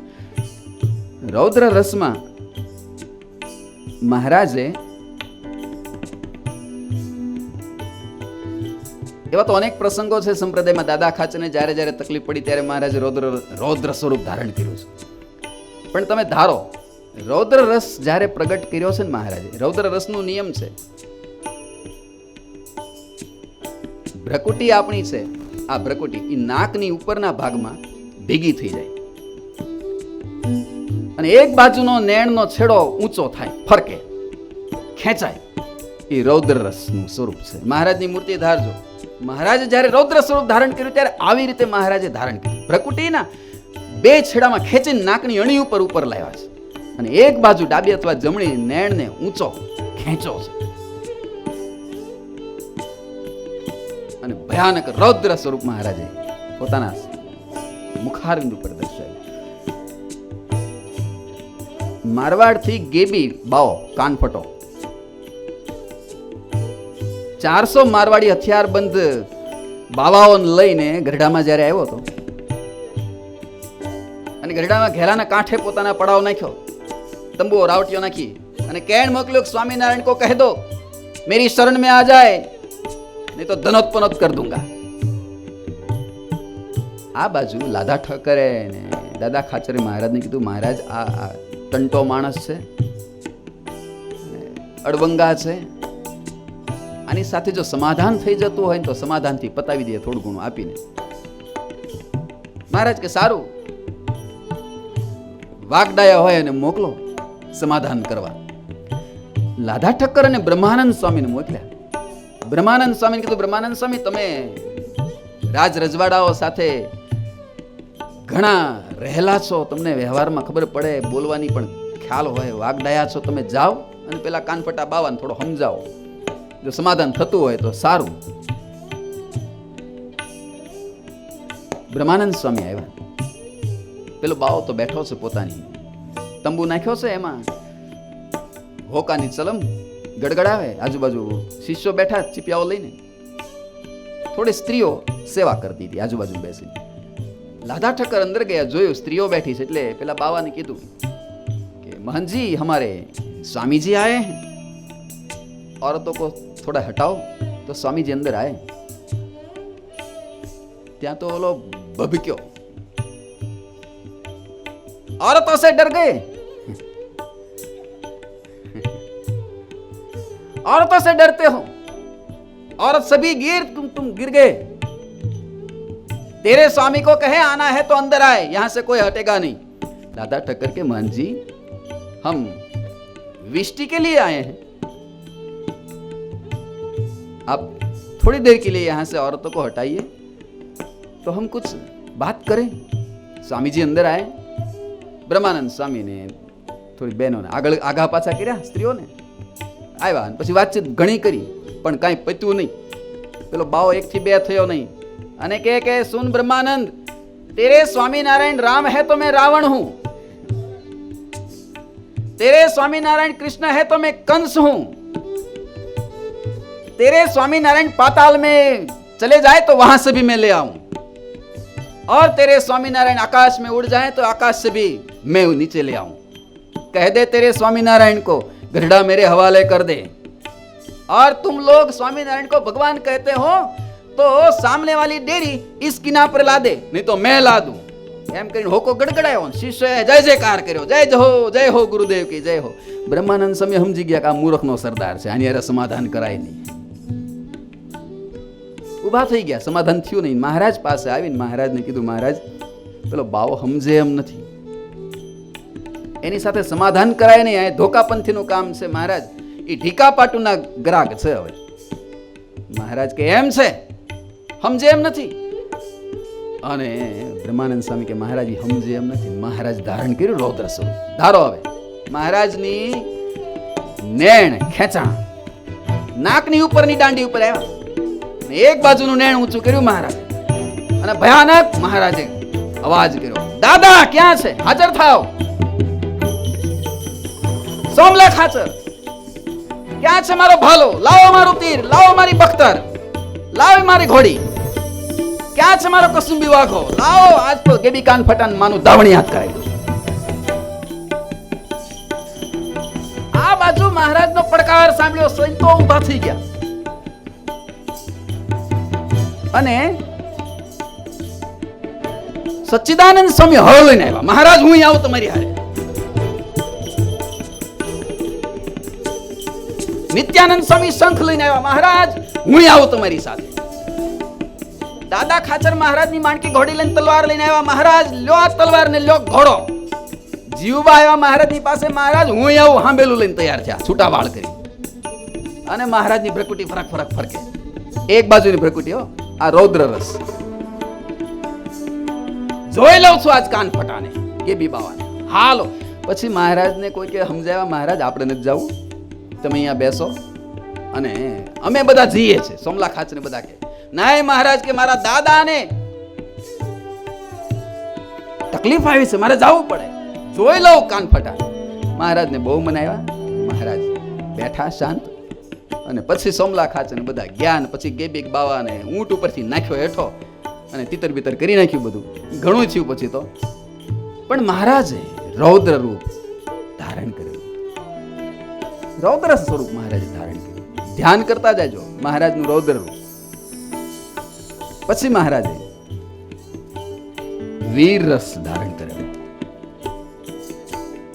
રૌદ્ર રસમાં મહારાજે એવા તો અનેક પ્રસંગો છે સંપ્રદાયમાં. દાદા ખાચરને જ્યારે જ્યારે તકલીફ પડી ત્યારે મહારાજે રૌદ્ર સ્વરૂપ ધારણ કર્યું છે. પણ તમે ધારો, રૌદ્ર રસ જ્યારે પ્રગટ કર્યો છે ને મહારાજે, રૌદ્ર રસનો નિયમ છે, ભ્રકુટી આપણી છે, આ ભ્રકુટી એ નાકની ઉપરના ભાગમાં ભેગી થઈ જાય અને એક બાજુનો નેણનો છેડો ઊંચો થાય, ફરકે, ખેંચાય. એ રૌદ્ર રસનું સ્વરૂપ છે. મહારાજની મૂર્તિ ધારજો. મહારાજે જ્યારે રૌદ્ર સ્વરૂપ ધારણ કર્યું ત્યારે આવી રીતે મહારાજે ધારણ કર્યું. ભ્રકુટીના બે છેડામાં ખેંચીને નાકની અણી ઉપર ઉપર લાવ્યા છે અને એક બાજુ ડાબી અથવા જમણી નેણને ઊંચો ખેંચો છે અને ભયાનક રૌદ્ર સ્વરૂપ મહારાજે પોતાના મુખારવિંદ ઉપર દર્શાવ્યું. મારવાડથી ગેબી બાવો કાનફટો 400 મારવાડી હથિયારબંધ બાવાઓને લઈને ગઢડામાં જ્યારે આવ્યો હતો અને ગઢડામાં ઘેલાના કાંઠે પોતાના પડાવ નાખ્યો, તંબુઓ રાવટીઓ નાખી અને કેણ મોકલ્યો, સ્વામિનારાયણ કો કહે દો મેરી શરણ में आ जाए नहीं तो धनोत्पनोत कर दूंगा. આ બાજુ લાધા ઠક્કરે ને દાદા ખાચરે મહારાજને કીધું, મહારાજ આ ટંટો માણસ છે, અડબંગા છે, આની સાથે જો સમાધાન થઈ જતું હોય તો સમાધાનથી પતાવી દે, થોડું ઘણું આપીને. મહારાજ કે સારું, વાગડાયા હોય અને મોકલો સમાધાન કરવા. લાધા ઠક્કર અને બ્રહ્માનંદ સ્વામીને મોકલ્યા. બ્રહ્માનંદ સ્વામીને કીધું, બ્રહ્માનંદ સ્વામી તમે રાજ રજવાડાઓ સાથે ઘણા રહેલા છો, તમને વ્યવહારમાં ખબર પડે, બોલવાની પણ ખ્યાલ હોય, વાગડાયા છો, તમે જાઓ અને પેલા કાનફટા બાવાને થોડો સમજાવો, જો સમાધાન થતું હોય તો સારું. બ્રહ્માનંદ સ્વામી આવ્યા. પેલો બાવો તો બેઠો છે, પોતાની તંબુ નાખ્યો છે, એમાં હોકાની ચલમ ગડગડાવે, આજુબાજુ શિષ્યો બેઠા ચીપિયાઓ લઈને. થોડી સ્ત્રીઓ સેવા કરતી હતી આજુબાજુ બેસીને. લાધા ઠક્કર અંદર ગયા, જોયું સ્ત્રીઓ બેઠી છે એટલે પેલા બાવાને કીધું કે महंतजी हमारे स्वामी जी आए हैं, औरतों को थोड़ा हटाओ. तो स्वामी जी अंदर आए. ત્યાં તો ઓલો ભભક્યો, औरतों से डर गए, औरतों से डरते हो, औरत सभी गिर, तुम गिर गए. तेरे स्वामी को कहे आना है तो अंदर आए, यहां से कोई हटेगा नहीं. दादा ठक्कर के महंत जी हम विष्टि के लिए आए हैं, आप थोड़ी देर के लिए यहां से औरतों को हटाइए तो हम कुछ बात करें. स्वामी जी अंदर आए. બ્રહ્માનંદ સ્વામીને થોડી બહેનોને આગા પાછા કર્યા, સ્ત્રીઓને આવ્યા અને પછી વાતચીત ઘણી કરી પણ કાંઈ પત્યું નહીં. પેલો બાવો 1 થી 2 થયો નહીં અને કે સુન બ્રહ્માનંદ, तेरे स्वामीनारायण राम है तो मैं रावण हूं, तेरे स्वामीनारायण कृष्ण है तो मैं कंस हूं, तेरे स्वामीनारायण पाताल में चले जाए तो वहां से भी मैं ले आऊं, और तेरे स्वामीनारायण आकाश में उड़ जाए तो आकाश से भी मैं नीचे ले आऊं. कह दे तेरे स्वामीनारायण को गढ़ड़ा मेरे हवाले कर दे, और तुम लोग स्वामीनारायण को भगवान कहते हो तो सामने वाली डेरी इस किनार पर ला दे, नहीं तो मैं ला दूं. એમ કરીને હોકો ગડગડાયો, શિષ્યએ જય જયકાર કર્યો, જય હો ગુરુદેવ કી જય હો. બ્રહ્માનંદ સ્વામી સમજી ગયા કે આ મૂર્ખનો સરદાર છે, આની હારે સમાધાન કરાય નહીં. ઉભા થઈ ગયા, સમાધાન થયું નહીં. મહારાજ પાસે આવીને મહારાજને કીધું, મહારાજ પેલો બાવો સમજે એમ નથી, એની સાથે સમાધાન કરાય નહીં, આ ધોકાપંથીનું કામ છે. મહારાજ એ ઢીકા પાટુના ગ્રાહક છે. હવે મહારાજ કે એમ છે, સમજે એમ નથી. અને બ્રહ્માનંદ સ્વામી કે મહારાજ સમજે એમ નથી. મહારાજ ધારણ કર્યું રૌદ્ર સ્વરૂપ. ધારો હવે મહારાજની નેણ ખેંચાણ નાકની ઉપરની દાંડી ઉપર આવ્યા. અને એક બાજુનું નેણ ઊંચું કર્યું મહારાજે અને ભયાનક મહારાજે અવાજ કર્યો, દાદા ક્યાં છે? હાજર થાવ. સોમલા ખાચર, ક્યાં છે મારો ભાલો? લાવો મારું તીર, લાવો મારી બખ્તર, લાવો મારી ઘોડી. ક્યાં છે મારો કસુંબી વાઘો? લાવો. આજ તો ગેબી કાન ફટાન માનું દાવણી હાથ કરાવી દઉં. આ બાજુ મહારાજનો પડકાર સાંભળ્યો, સંતો ઊભા થઈ ગયા અને સચ્ચિદાનંદ સ્વામી હળ લઈને આવ્યા. મહારાજ હું અહીં આવું તમારી હારે. નિત્યાનંદ સ્વામી શંખ લઈને આવ્યા. મહારાજ હું અહીં આવું તમારી સાથે. દાદા ખાચર મહારાજની માણકી ઘોડી લઈને તલવાર લઈને આવ્યા. મહારાજ લ્યો આ તલવાર ને લ્યો ઘોડો. જીવબા આવ્યા મહારાજની પાસે. મહારાજ હું અહીં આવું હાંભેલું લઈને તૈયાર થયા, છૂટા વાળ કરી. અને મહારાજની ભ્રકુટી ફરક ફરક ફરકે. એક બાજુની ભ્રકુટી હો, આ રૌદ્ર રસ. જોઈ લઉં છું આજ કાન ફટાને કે બીબાવાને. હાલો. પછી મહારાજને કોઈ કે સમજાવ્યા, મહારાજ આપણે નથી જવું, તમે અહીંયા બેસો અને અમે બધા જઈએ છે. સોમલા ખાચર ને બધા કે નાય મહારાજ કે મારા દાદાને તકલીફ આવી છે, મારે જવું પડે, જોઈ લઉં કાન ફટા. મહારાજને બહુ મનાવ્યા. મહારાજ બેઠા શાંત અને પછી સોમલા ખાચર ને બધા ગયા. પછી ગેબીક બાવાને ઊંટ ઉપરથી નાખ્યો હેઠો અને તીતર બીતર કરી નાખ્યું. બધું ઘણું થયું પછી તો. પણ મહારાજે રૌદ્ર રૂપ ધારણ કર્યું. રૌદ્ર સ્વરૂપ મહારાજે ધારણ કર્યું. ધ્યાન કરતા જાજો મહારાજનું રૌદ્ર રૂપ. પછી મહારાજે વીર રસ ધારણ કર્યો.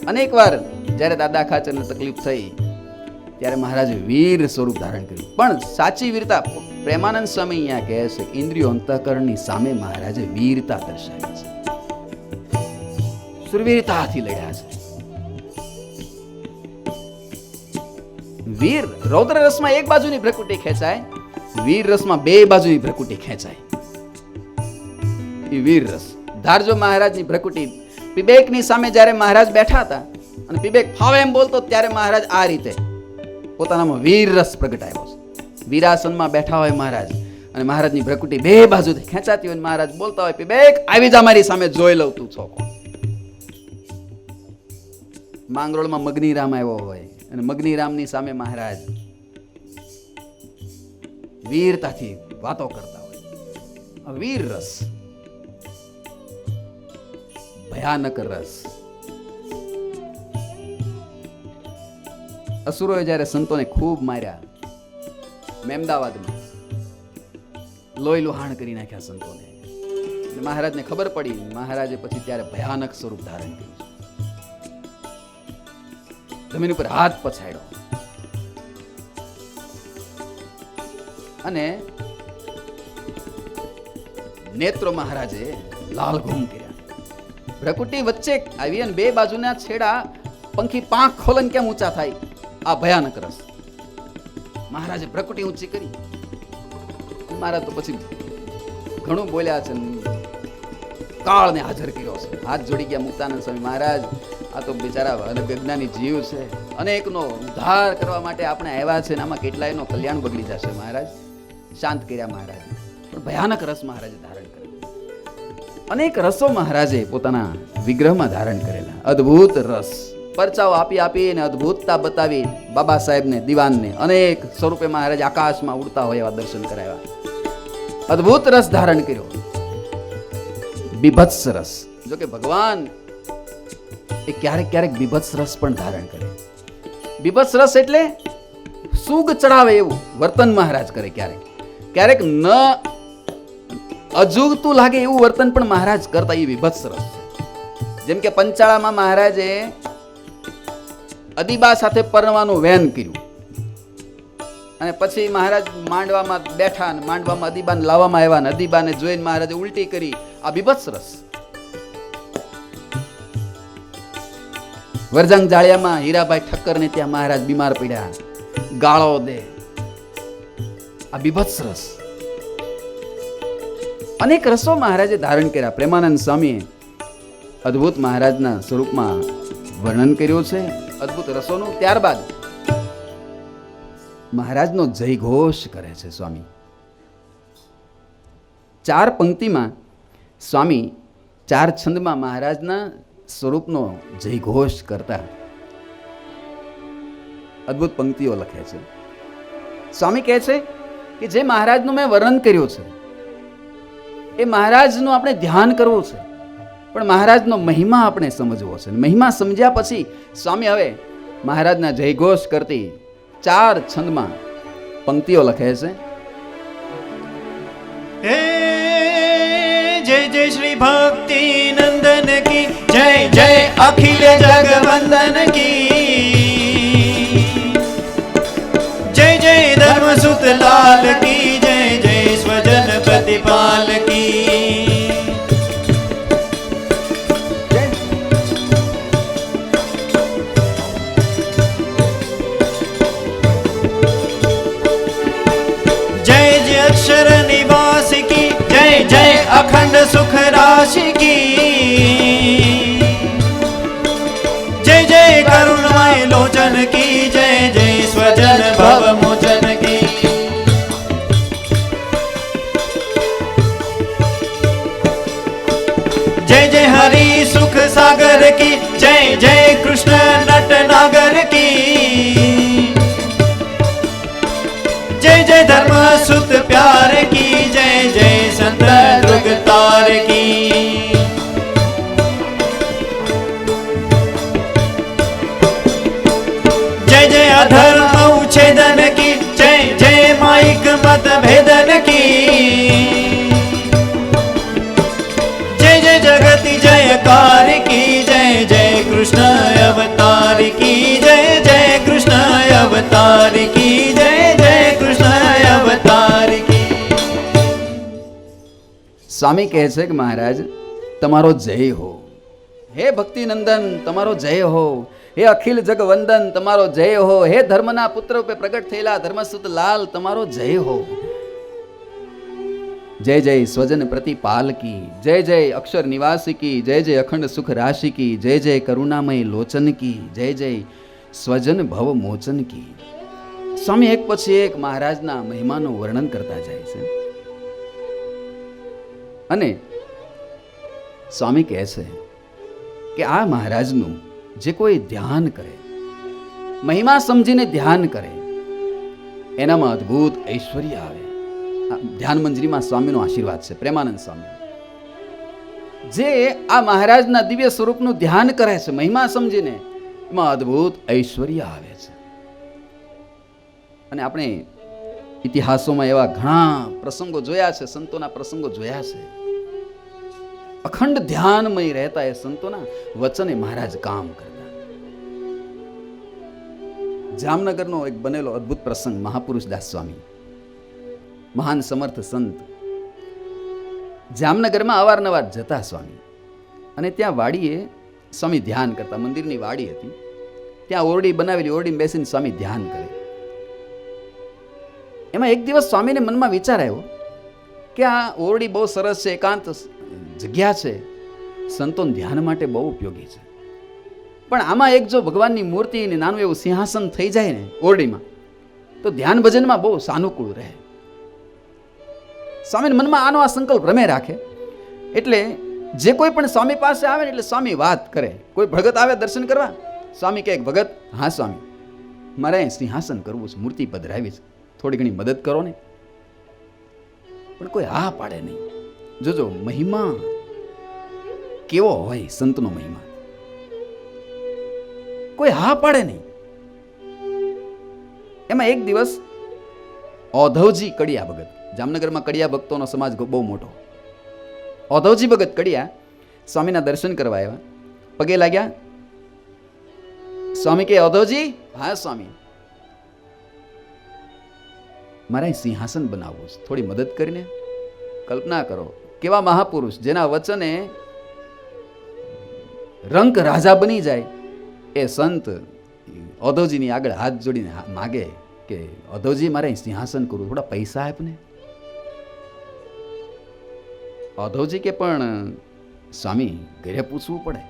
અનેક વાર જ્યારે દાદા ખાચરને તકલીફ થઈ ત્યારે મહારાજે વીર સ્વરૂપ ધારણ કર્યું. પણ સાચી વીરતા પ્રેમાનંદ સ્વામી અહીંયા કહે છે કે ઇન્દ્રિયો અંતઃકરણની સામે મહારાજે વીરતા દર્શાવી છે. સુરવીરતાથી લડ્યા છે. વીર રૌદ્ર રસમાં એક બાજુની ભ્રકુટી ખેંચાય, વીર રસમાં બે બાજુની ભ્રકુટી ખેંચાય. એ વીર રસ. ધારજો મહારાજની ભ્રકુટી પીબેકની સામે જ્યારે મહારાજ બેઠા હતા અને પીબેક ફાવે એમ બોલતો ત્યારે મહારાજ આ રીતે પોતાનામાં વીર રસ પ્રગટાયો છે. વીરાસનમાં બેઠા હોય મહારાજ અને મહારાજની ભ્રકુટી બે બાજુથી ખેંચાતી હોય, મહારાજ બોલતા હોય પીબેક આવી જા મારી સામે, જોઈ લઉં તું છોકો. માંગરોળમાં મગની રામ આવ્યો હોય અને મગની રામની સામે મહારાજ વીરતાથી વાતો કરતા હોય. વીર રસ, ભયાનક રસ. અસુરોએ જ્યારે સંતોને ખૂબ માર્યા, મેમદાવાદમાં લોહી લુહાણ કરી નાખ્યા સંતોને, મહારાજને ખબર પડી. મહારાજે પછી ત્યારે ભયાનક સ્વરૂપ ધારણ કર્યું. જમીન ઉપર હાથ પછાડ્યો અને નેત્રો મહારાજે લાલ ઘૂમ કર્યા. ભ્રકુટી વચ્ચે આવી અને બે બાજુના છેડા પંખી પાંખ ખોલન કેમ ઊંચા થાય, આ ભયાનક રસ. મહારાજે ભ્રકુટી ઊંચી કરી. મહારાજ તો પછી ઘણું બોલ્યા છે, કાળને હાજર કર્યો છે. હાથ જોડી ગયા મુક્તાનંદ સ્વામી. મહારાજ આ તો બિચારા અજ્ઞાની જીવ છે, અનેકનો ઉદ્ધાર કરવા માટે આપણે આવ્યા છે, આમાં કેટલાયનો કલ્યાણ બગડી જશે. મહારાજ શાંત કર્યા. મહારાજ પણ ભયાનક રસ મહારાજે ધારણ કર્યો. અનેક રસો મહારાજે પોતાના વિગ્રહમાં ધારણ કરેલા. અદ્ભુત રસ, પરચાઓ આપી આપીને અદ્ભુતતા બતાવી બાબા સાહેબને, દિવાનને અનેક સ્વરૂપે મહારાજ આકાશમાં ઉડતા હોય એવા દર્શન કરાવ્યા. અદ્ભુત રસ ધારણ કર્યો. બીભત્સ રસ. જો કે ભગવાન એ ક્યારેક ક્યારેક બીભત્સ રસ પણ ધારણ કરે. બીભત્સ રસ એટલે સુગ ચડાવે એવું વર્તન મહારાજ કરે. ક્યારેક ક્યારેક ન અજુગતું લાગે એવું વર્તન પણ મહારાજ કરતા. એ બીભત્સ રસ છે. જેમ કે પંચાળામાં મહારાજે અદીબા સાથે પરણવાનું વેન કર્યું અને પછી મહારાજ માંડવામાં બેઠા અને માંડવામાં અદીબાને લાવવામાં આવ્યા અને અદીબાને જોઈને મહારાજે ઉલટી કરી. આ બીભત્સ રસ. વરજંગ જાળિયામાં હીરાભાઈ ઠક્કર ને ત્યાં મહારાજ બીમાર પડ્યા, ગાળો દે. આ બીભત્સ રસ. અનેક રસો મહારાજે ધારણ કર્યા. પ્રેમાનંદ સ્વામીએ અદ્ભુત મહારાજના સ્વરૂપમાં વર્ણન કર્યું છે અદ્ભુત રસોનું. ત્યારબાદ મહારાજનો જય ઘોષ કરે છે સ્વામી. 4 પંક્તિમાં સ્વામી 4 છંદમાં મહારાજના સ્વરૂપનો જયઘોષ કરતા અદ્ભુત પંક્તિઓ લખે છે. સ્વામી કહે છે કે જે મહારાજનું મેં વર્ણન કર્યું છે એ મહારાજનું આપણે ધ્યાન કરવું છે, પણ મહારાજનો મહિમા આપણે સમજવો છે. મહિમા સમજ્યા પછી સ્વામી હવે મહારાજના જયઘોષ કરતી 4 છંદમાં પંક્તિઓ લખે છે. હે જય જય શ્રી ભક્તિ નંદન કી જય જય અખિલ જગવંદન કી જય જય ધર્મ સુત લાલ કી જય જય સ્વજન પ્રતિપાલ કી. अक्षर निवास की जय जय अखंड सुख राशि की जय जय करुणमय लोचन की जय जय स्वजन भव मोचन की. जय जय हरि सुख सागर की जय जय कृष्ण नट नागर की जय जय धर्म सुत प्यार की जय जय संत दुर्ग तार की. जय जय अधर्म उच्छेदन की जय जय माइक मत भेदन की जय जय जगति जयकार की जय जय कृष्ण अवतार की जय जय कृष्ण अवतार की जय जय कृष्ण अवतार की. સ્વામી કહે છે કે મહારાજ તમારો જય હો, હે ભક્તિ નંદન તમારો જય હો, હે અખિલ જગવંદન તમારો જય હો, હે ધર્મના પુત્ર રૂપે પ્રગટ થયેલા ધર્મસુત લાલ તમારો જય હો. જય જય સ્વજન પ્રતિપાલ કી જય જય અક્ષર નિવાસી કી જય જય અખંડ સુખ રાશિ કી જય જય કરુણામય લોચન કી જય જય સ્વજન ભવ મોચન કી. સ્વામી એક પછી એક મહારાજના મહિમાનું વર્ણન કરતા જાય છે અને સ્વામી કહે છે કે આ મહારાજનું જે કોઈ ધ્યાન કરે, મહિમા સમજીને ધ્યાન કરે, એનામાં અદ્ભુત ઐશ્વર્ય આવે. ધ્યાન મંજરીમાં સ્વામીનો આશીર્વાદ છે, પ્રેમાનંદ સ્વામી. જે આ મહારાજના દિવ્ય સ્વરૂપનું ધ્યાન કરે છે મહિમા સમજીને, એમાં અદ્ભુત ઐશ્વર્ય આવે છે. અને આપણે ઇતિહાસોમાં એવા ઘણા પ્રસંગો જોયા છે, સંતોના પ્રસંગો જોયા છે. અખંડ ધ્યાનમય રહેતા એ સંતોના વચને મહારાજ કામ કરતા. જામનગરનો એક બનેલો અદ્ભુત પ્રસંગ, મહાપુરુષ દાસ સ્વામી, મહાન સમર્થ સંત, જામનગરમાં અવારનવાર જતા સ્વામી. અને ત્યાં વાડીએ સ્વામી ધ્યાન કરતા. મંદિરની વાડી હતી, ત્યાં ઓરડી બનાવેલી, ઓરડીમાં બેસીને સ્વામી ધ્યાન કરે. એમાં એક દિવસ સ્વામીને મનમાં વિચાર આવ્યો કે આ ઓરડી બહુ સરસ છે, એકાંત જગ્યા છે, સંતોન ધ્યાન માટે બહુ ઉપયોગી છે, પણ આમાં એક જો ભગવાનની મૂર્તિ ને નાનું એવું સિંહાસન થઈ જાય ને ઓરડીમાં, તો ધ્યાન ભજનમાં બહુ સાનુકૂળ રહે. સ્વામીના મનમાં આનો આ સંકલ્પ રમે રાખે. એટલે જે કોઈ પણ સ્વામી પાસે આવે ને એટલે સ્વામી વાત કરે. કોઈ ભગત આવે દર્શન કરવા, સ્વામી કહે ભગત, હા સ્વામી મારે અહીં સિંહાસન કરવું છે, મૂર્તિ પધરાવી છે, થોડી ઘણી મદદ કરો ને. પણ કોઈ હા પાડે નહીં. જોજો મહિમા કેવો હોય, સંતનો મહિમા, કોઈ હા પાડે નહીં. એમાં એક દિવસ ઔધવજી કડિયા ભગત, જામનગરમાં કડિયા ભક્તોનો સમાજ બહુ મોટો, ઔધવજી ભગત કડિયા સ્વામીના દર્શન કરવા આવ્યા, પગે લાગ્યા. સ્વામી કે ઔધવજી, હા સ્વામી મારે સિંહાસન બનાવવું છે, થોડી મદદ કરીને. કલ્પના કરો કેવા મહાપુરુષ જેના વચને રંક રાજા બની જાય એ સંત ઔધવજીની આગળ હાથ જોડીને માગે કે ઔધવજી મારે સિંહાસન કરવું, થોડા પૈસા આપને. ઔધવજી કે પણ સ્વામી ઘરે પૂછવું પડે.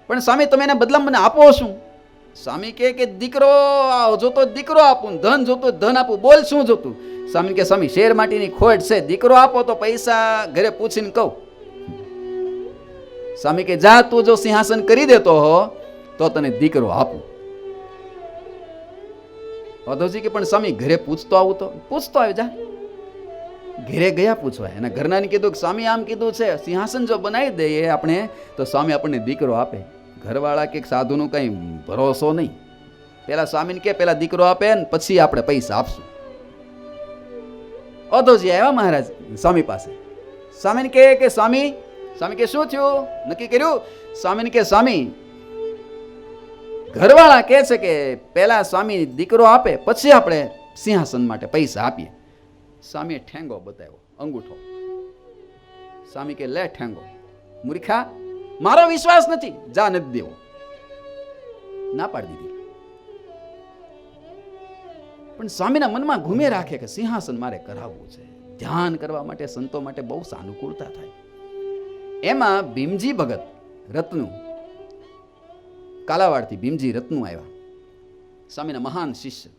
પણ સ્વામી તમે એના બદલામાં મને આપો શું? સ્વામી કે દીકરો જોતો દીકરો આપું, ધન જોતો ધન આપું, બોલ શું જોતું? સ્વામી કે સ્વામી શેર માટીની ખોટ છે, દીકરો આપો તો પૈસા ઘરે પૂછીને કહું. સ્વામી કે જા, તું જો સિંહાસન કરી દેતો હો તો તને દીકરો આપું. માધવજી કે પણ સ્વામી ઘરે પૂછતો આવું તો? પૂછતો આવ્યો, જા. ઘરે ગયા પૂછવા. એના ઘરનાને કીધું કે સ્વામી આમ કીધું છે, સિંહાસન જો બનાવી દઈએ આપણે તો સ્વામી આપણને દીકરો આપે. ઘરવાળા કે સાધુનું કઈ ભરોસો નહીં. પેલા સ્વામીને કે પેલા દીકરો આપે ને પછી આપણે પૈસા આપશું. ઓધોજી આવ્યા મહારાજ સ્વામી પાસે. સ્વામીને કે સ્વામી કે શું થયું, નક્કી કર્યું? સ્વામીને કે સ્વામી ઘરવાળા કે છે કે પેલા સ્વામી દીકરો આપે પછી આપણે સિંહાસન માટે પૈસા આપીએ. સ્વામીએ ઠેંગો બતાવ્યો, અંગૂઠો. સ્વામી કે લે ઠેંગો. મૂર્ખા, મારો વિશ્વાસ નથી, જા નથી દેવો. ના પાડી દીધી. પણ સ્વામીના મનમાં ઘૂમે રાખે કે સિંહાસન મારે કરાવવું છે. ધ્યાન કરવા માટે સંતો માટે બહુ સાનુકૂળતા થાય. એમાં ભીમજી ભગત રત્નુ, કાલાવાડથી ભીમજી રત્નુ આવ્યા, સ્વામીના મહાન શિષ્ય.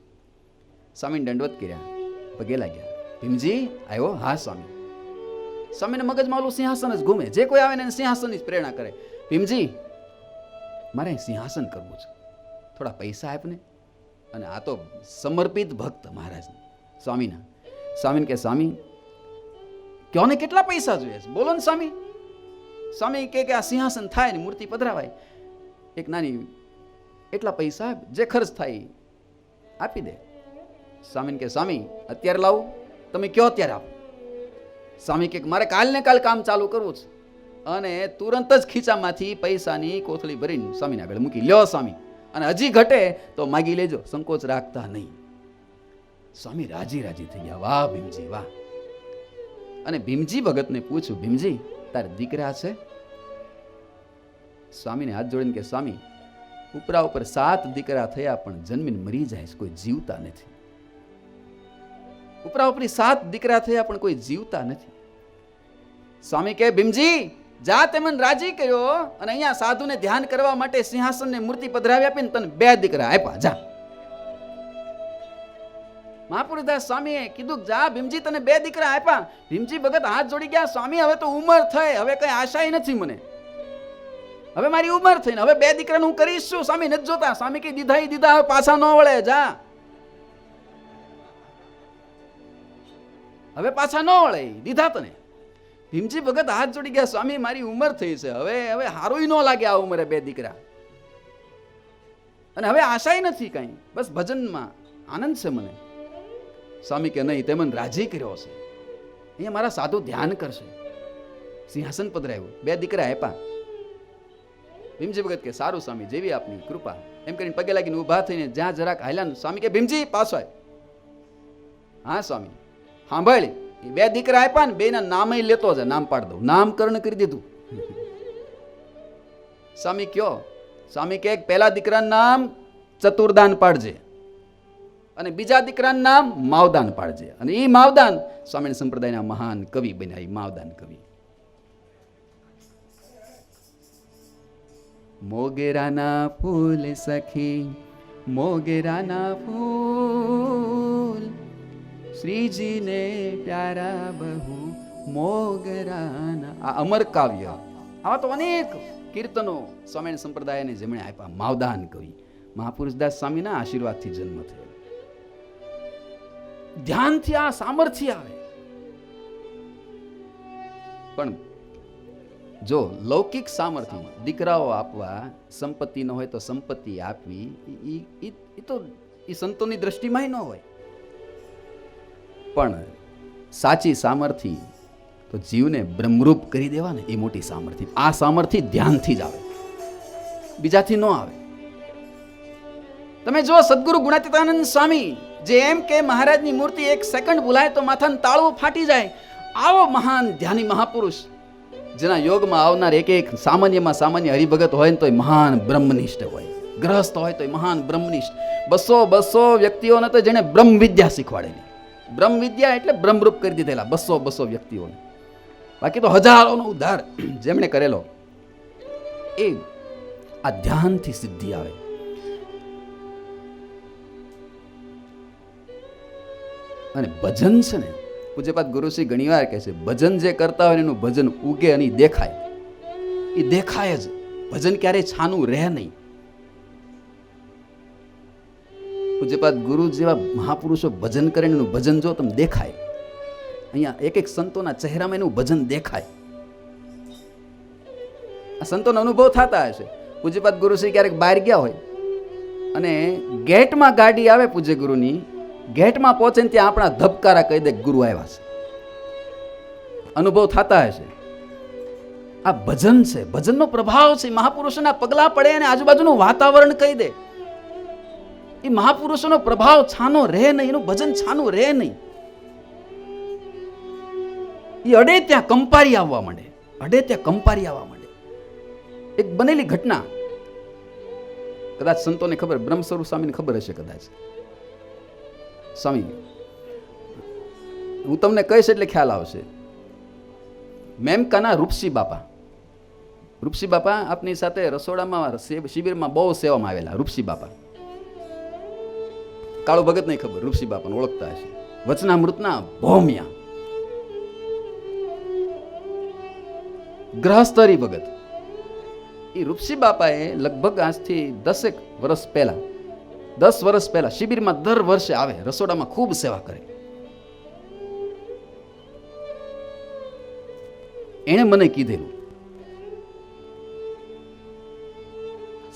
સ્વામીને દંડવત કર્યા, પગે લાગ્યા. ભીમજી આવ્યો? હા સ્વામી. સ્વામીને મગજમાં ઓલું સિંહાસન જ ઘૂમે. જે કોઈ આવે ને સિંહાસનની જ પ્રેરણા કરે. ભીમજી, મારે સિંહાસન કરવું છે, થોડા પૈસા આપ ને. અને આ તો સમર્પિત ભક્ત મહારાજ સ્વામીના. સ્વામીને કે સ્વામી કયો ને કેટલા પૈસા જોઈએ છે, બોલો ને સ્વામી. સ્વામી કે આ સિંહાસન થાય ને મૂર્તિ પધરાવાય, એક નાની એટલા પૈસા જે ખર્ચ થાય આપી દે. સ્વામીને કે સ્વામી અત્યારે લાવું, તમે કયો અત્યારે આપો. સ્વામી કે મારે કાલ ને કાલ કામ ચાલુ કરવું છે. અને તુરંત જ ખીચામાંથી પૈસાની કોથળી ભરીને સ્વામીને આગળ મૂકી. લ્યો સ્વામી, અને હજી ઘટે તો માગી લેજો, સંકોચ રાખતા નહીં. સ્વામી રાજી થઈ ગયા. વાહ ભીમજી વાહ. અને ભીમજી ભગતને પૂછ્યું, ભીમજી તારે દીકરા છે? સ્વામીને હાથ જોડીને કે સ્વામી ઉપરા ઉપર 7 દીકરા થયા પણ જન્મીને મરી જાય, કોઈ જીવતા નથી. ઉપરા ઉપરી 7 દીકરા થયા પણ કોઈ જીવતા નથી. સ્વામી કે ભીમજી જા, તે મને રાજી કર્યો અને અહીંયા સાધુને ધ્યાન કરવા માટે સિંહાસનને મૂર્તિ પધરાવી આપીને તને 2 દીકરા આપ્યા, જા. મહાપુરુષદાસ સ્વામીએ કીધું જા ભીમજી, તને 2 દીકરા આપ્યા. ભીમજી ભગત હાથ જોડી ગયા. સ્વામી હવે તો ઉંમર થઈ, હવે કઈ આશાય નથી મને, હવે મારી ઉંમર થઈ ને હવે 2 દીકરાનું હું કરીશ શું? સ્વામી નથી જોતા. સ્વામી કે દીધા દીધા, હવે પાછા ન વળે, જા. હવે પાછા ન વળે, દીધા તને. ભીમજી ભગત હાથ જોડી ગયા. સ્વામી મારી ઉંમર થઈ છે, હવે હારું ન લાગે આ ઉંમરે 2 દીકરા, અને હવે આશાય નથી કઈ, બસ ભજનમાં આનંદ છે મને. સ્વામી કે નહીં, તે મને રાજી કર્યો છે, અહીંયા મારા સાધુ ધ્યાન કરશે. સિંહાસન પધરાવ્યું, 2 દીકરા આપ્યા. ભીમજી ભગત કે સારું સ્વામી, જેવી આપની કૃપા. એમ કરીને પગે લાગીને ઊભા થઈને જ્યાં જરાક હાલ્યા, સ્વામી કે ભીમજી પાછો આવ. હા સ્વામી, સાંભળી, 2 દીકરા આપ્યા ને 2 ના નામ લેતો છે, નામ પાડ દઉં. નામકરણ કરી દીધું. સ્વામી કયો? સ્વામી કે પહેલા દીકરાનું નામ ચતુર્દાન પાડજે અને બીજા દીકરાનું નામ માવદાન પાડજે. અને એ માવદાન સ્વામિનારાયણ સંપ્રદાયના મહાન કવિ બન્યા, એ માવદાન કવિ. મોગેરાના ફૂલ સખી, મોગેરાના ફૂલ, શ્રીજીને પ્યારા બહુ મોગરાના. આ અમર કાવ્ય, આવા તો અનેક કીર્તનો સ્વામિનારાયણ સંપ્રદાયને જેમણે આપ્યા. માવદાન કવિ મહાપુરુષદાસ સ્વામીના આશીર્વાદથી જન્મ થયો. ધ્યાનથી આ સામર્થ્ય આવે. પણ જો લૌકિક સામર્થ્ય, દીકરાઓ આપવા, સંપત્તિ ન હોય તો સંપત્તિ આપવી, એ તો એ સંતોની દ્રષ્ટિમાં ન હોય. પણ સાચી સામર્થ્ય તો જીવને બ્રહ્મરૂપ કરી દેવા ને, એ મોટી સામર્થ્ય. આ સામર્થ્ય ધ્યાનથી જ આવે, બીજાથી ન આવે. તમે જો સદગુરુ ગુણાતીતાનંદ સ્વામી જે એમ કે મહારાજની મૂર્તિ 1 સેકન્ડ ભૂલાય તો માથાનું તાળું ફાટી જાય, આવો મહાન ધ્યાની મહાપુરુષ જેના યોગમાં આવનાર એક સામાન્યમાં સામાન્ય હરિભગત હોય ને તો મહાન બ્રહ્મનિષ્ઠ હોય, ગ્રહસ્થ હોય તો મહાન બ્રહ્મનિષ્ઠ. 200 વ્યક્તિઓને તો જેને બ્રહ્મ વિદ્યા શીખવાડેલી. બ્રહ્મ વિદ્યા એટલે બ્રહ્મરૂપ કરી દીધેલા 200 વ્યક્તિઓને. બાકી તો હજારોનો ઉદ્ધાર જેમણે કરેલો. એ આ ધ્યાનથી સિદ્ધિ આવે. અને ભજન છે ને, પૂજ્યપાદ ગુરુશ્રી ઘણીવાર કહે છે, ભજન જે કરતા હોય એનું ભજન ઉગે અને દેખાય. એ દેખાય જ, ભજન ક્યારેય છાનું રહે નહીં. પૂજ્યપાદ ગુરુ જેવા મહાપુરુષો ભજન કરે એનું ભજન જો તમને દેખાય. અહીંયા એક એક સંતોના ચહેરામાં એનું ભજન દેખાય. આ સંતોનો અનુભવ થતા હશે. પૂજ્યપાદ ગુરુશ્રી ક્યારેક બહાર ગયા હોય અને ગેટમાં ગાડી આવે પૂજ્ય ગુરુની, ગેટમાં પહોંચે ને ત્યાં આપણા ધબકારા કહી દે ગુરુ આવ્યા છે. અનુભવ થતા હશે. આ ભજન છે, ભજનનો પ્રભાવ છે. મહાપુરુષોના પગલા પડે અને આજુબાજુનું વાતાવરણ કહી દે. એ મહાપુરુષોનો પ્રભાવ છાનો રહે નહીં, એનું ભજન છાનું રહે નહીં. એ અડે ત્યાં કંપારી આવવા માંડે, અડે ત્યાં કંપારી આવવા માંડે. એક બનેલી ઘટના, કદાચ સંતોને ખબર, બ્રહ્મ સ્વરૂપ સ્વામીને ખબર હશે કદાચ. સ્વામી, હું તમને કહીશ એટલે ખ્યાલ આવશે. મેમકાના રૂપસી બાપા, રૂપસી બાપા આપની સાથે રસોડામાં શિબિરમાં બહુ સેવામાં આવેલા. રૂપસી બાપા, કાળુ ભગત નહીં ખબર, રૂપસી બાપાને ઓળખતા હશે. વચનામૃતના ભૌમ્યા, ગ્રહસ્થરી ભગત. એ રૂપસી બાપાએ લગભગ આજથી 10 વર્ષ પહેલા, 10 વર્ષ પહેલા શિબિરમાં દર વર્ષે આવે, રસોડામાં ખૂબ સેવા કરે. એણે મને કીધેલું,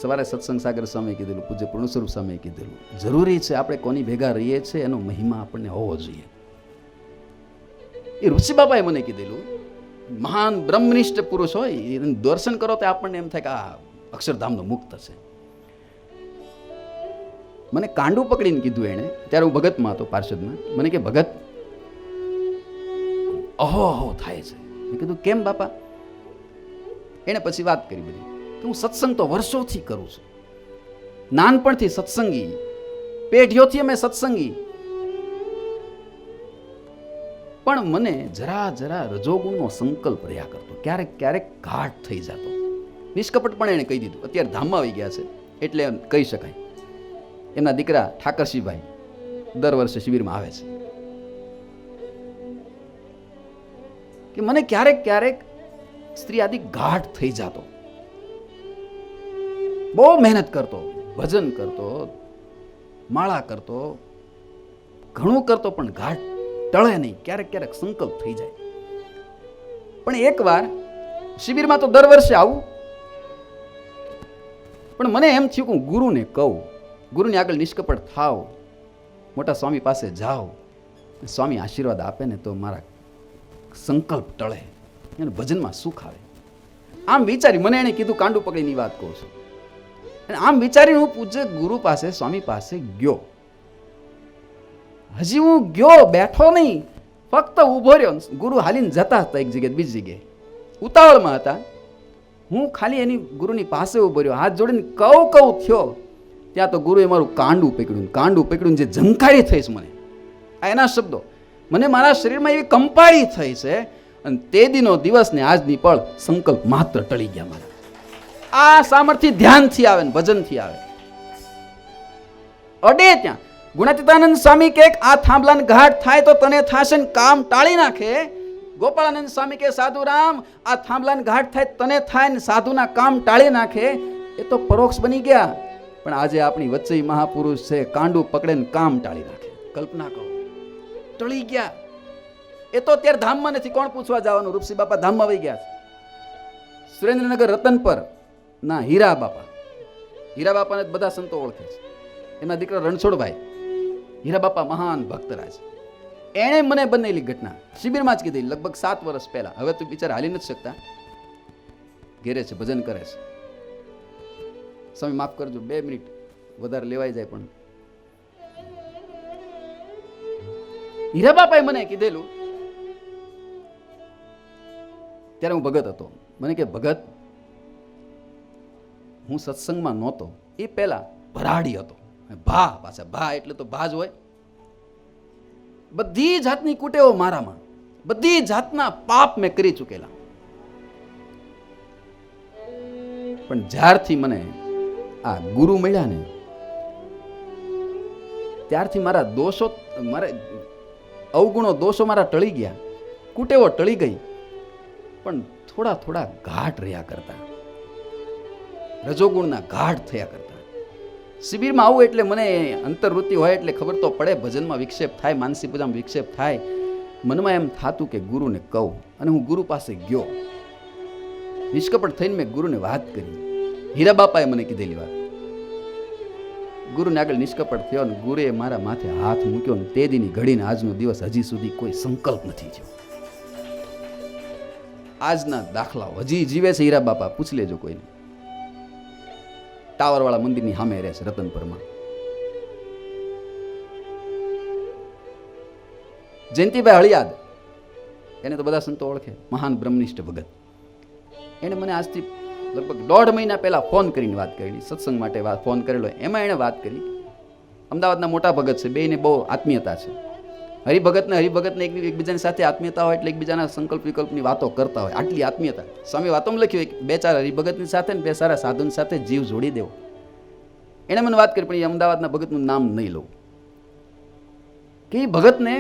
સવારે સત્સંગ સાગર સ્વામીએ કીધેલું, પૂજ્ય પૂર્ણ સ્વરૂપ સ્વામીએ કીધેલું, જરૂરી છે આપણે કોની ભેગા રહીએ છીએ એનો મહિમા આપણને હોવો જોઈએ. એ ઋષિ બાપાએ મને કીધેલું, મહાન બ્રહ્મનિષ્ઠ પુરુષ હોય એનું દર્શન કરો તો આપણને એમ થાય કે આ અક્ષરધામનો મુક્ત છે. મને કાંડું પકડીને કીધું એણે, ત્યારે હું ભગતમાં હતો, પાર્ષદમાં. મને કે ભગત અહો અહો થાય છે. મેં કીધું કેમ બાપા? એણે પછી વાત કરી બધી કે હું સત્સંગ તો વર્ષોથી કરું છું, નાનપણથી સત્સંગી, પેઢીઓથી અમે સત્સંગી, પણ મને જરા જરા રજોગુણનો સંકલ્પ રહ્યા કરતો, ક્યારેક ક્યારેક ઘાટ થઈ જતો. નિષ્કપટ પણ એણે કહી દીધું. અત્યારે ધામમાં આવી ગયા છે એટલે કહી શકાય. એમના દીકરા ઠાકરસિંહભાઈ દર વર્ષે શિબિરમાં આવે છે કે મને ક્યારેક ક્યારેક સ્ત્રી આદિ ઘાટ થઈ જતો. બહુ મહેનત કરતો, ભજન કરતો, માળા કરતો, ઘણું કરતો, પણ ઘાટ ટળે નહીં. ક્યારેક ક્યારેક સંકલ્પ થઈ જાય. પણ એકવાર શિબિરમાં તો દર વર્ષે આવું, પણ મને એમ થયું કે હું ગુરુને કહું, ગુરુની આગળ નિષ્કપટ થાવ, મોટા સ્વામી પાસે જાઓ, સ્વામી આશીર્વાદ આપે ને તો મારા સંકલ્પ ટળે અને ભજનમાં સુખ આવે. આમ વિચારી મને એણે કીધું, કાંડું પકડીની વાત કહું છું. અને આમ વિચારીને હું પૂજ્ય ગુરુ પાસે, સ્વામી પાસે ગયો. હજી હું ગયો, બેઠો નહીં, ફક્ત ઊભો રહ્યો. ગુરુ હાલીને જતા હતા એક જગ્યાએ બીજી જગ્યાએ, ઉતાવળમાં હતા. હું ખાલી એની ગુરુની પાસે ઊભો રહ્યો, હાથ જોડીને કઉ થયો. ત્યાં તો ગુરુએ મારું કાંડું પકડ્યું, જે ઝંકારી થઈશ મને, આ એના શબ્દો, મને મારા શરીરમાં એવી કંપારી થઈ છે. અને તે દિનો દિવસ ને આજની પળ સંકલ્પ માત્ર ટળી ગયા મારા. આ સામર્થ્ય ધ્યાનથી આવે ને ભજનથી આવે. અડે ત્યાં ગુણાતીતાનંદ સ્વામી કે આ થાંભલાન ઘાટ થાય તો તને થાશે ને કામ ટાળી નાખે. ગોપાળાનંદ સ્વામી કે સાધુ રામ આ થાંભલાન ઘાટ થાય તને થાય ને સાધુના કામ ટાળી નાખે. એ તો પરોક્ષ બની ગયા. પણ આજે આપણી વચ્ચે મહાપુરુષ છે, કાંડું પકડે ને કામ ટાળી નાખે. કલ્પના કરો, ટળી ગયા. એ તો અત્યારે ધામમાં નથી, કોણ પૂછવા જવાનું? રૂપસી બાપા ધામમાં વહી ગયા છે. સુરેન્દ્રનગર રતનપર ના હીરા બાપા, હીરા બાપાને બધા સંતો ઓળખે છે. એમના દીકરા રણછોડભાઈ, હીરા બાપા મહાન ભક્તરાજ. એણે મને બનેલી ઘટના શિબિરમાં જ કીધી, લગભગ 7 વર્ષ પહેલા. હવે તો બિચારા હાલી નથી શકતા, ઘેરે છે, ભજન કરે છે. સ્વામી માફ કરજો, 2 મિનિટ વધારે લેવાઈ જાય. પણ હીરા બાપાએ મને કીધેલું, ત્યારે હું ભગત હતો. મને કે ભગત, હું સત્સંગમાં નહોતો એ પહેલા ભરાડી હતો. ભા, પાછા ભા એટલે તો ભા જ હોય. બધી જાતની કુટેવો મારામાં, બધી જાતના પાપ મેં કરી ચૂકેલા. પણ જ્યારથી મને આ ગુરુ મળ્યા ને ત્યારથી મારા દોષો, મારે અવગુણો દોષો મારા ટળી ગયા, કુટેવો ટળી ગઈ, પણ થોડા થોડા ઘાટ રહ્યા કરતા, રજોગુણના ઘાટ થયા કરતા. શિબિરમાં આવું એટલે મને અંતર્વૃત્તિ હોય એટલે ખબર તો પડે, ભજનમાં વિક્ષેપ થાય, માનસી પૂજામાં વિક્ષેપ થાય. મનમાં એમ થાતું કે ગુરુને કહું, અને હું ગુરુ પાસે ગયો. નિષ્કપટ થઈને મેં ગુરુને વાત કરી. હીરા બાપાએ મને કીધેલી વાત. ગુરુને આગળ નિષ્કપટ થયો ને ગુરુએ મારા માથે હાથ મૂક્યો ને તે દીની ઘડીને આજનો દિવસ હજી સુધી કોઈ સંકલ્પ નથી થયો. આજના દાખલાઓ હજી જીવે છે હીરા બાપા, પૂછી લેજો કોઈને. ટાવર વાળા મંદિરની સામે રહે છે રતનપરમાં. જયંતિભાઈ હળિયાદ, એને તો બધા સંતો ઓળખે, મહાન બ્રહ્મનિષ્ઠ ભગત. એને મને આજથી લગભગ 1.5 મહિના પહેલા ફોન કરીને વાત કરેલી, સત્સંગ માટે ફોન કરેલો. એમાં એણે વાત કરી, અમદાવાદના મોટા ભગત છે, બેયને બહુ આત્મીયતા છે. હરિભગતને એકબીજાની સાથે આત્મીયતા હોય એટલે એકબીજાના સંકલ્પ વિકલ્પની વાતો કરતા હોય, આટલી આત્મીયતા. સ્વામી વાતોમાં લખ્યું હોય 2-4 હરિભગતની સાથે ને 2 સારા સાધુની સાથે જીવ જોડી દેવો. એણે મને વાત કરી, પણ એ અમદાવાદના ભગતનું નામ નહીં લઉં, કે એ ભગતને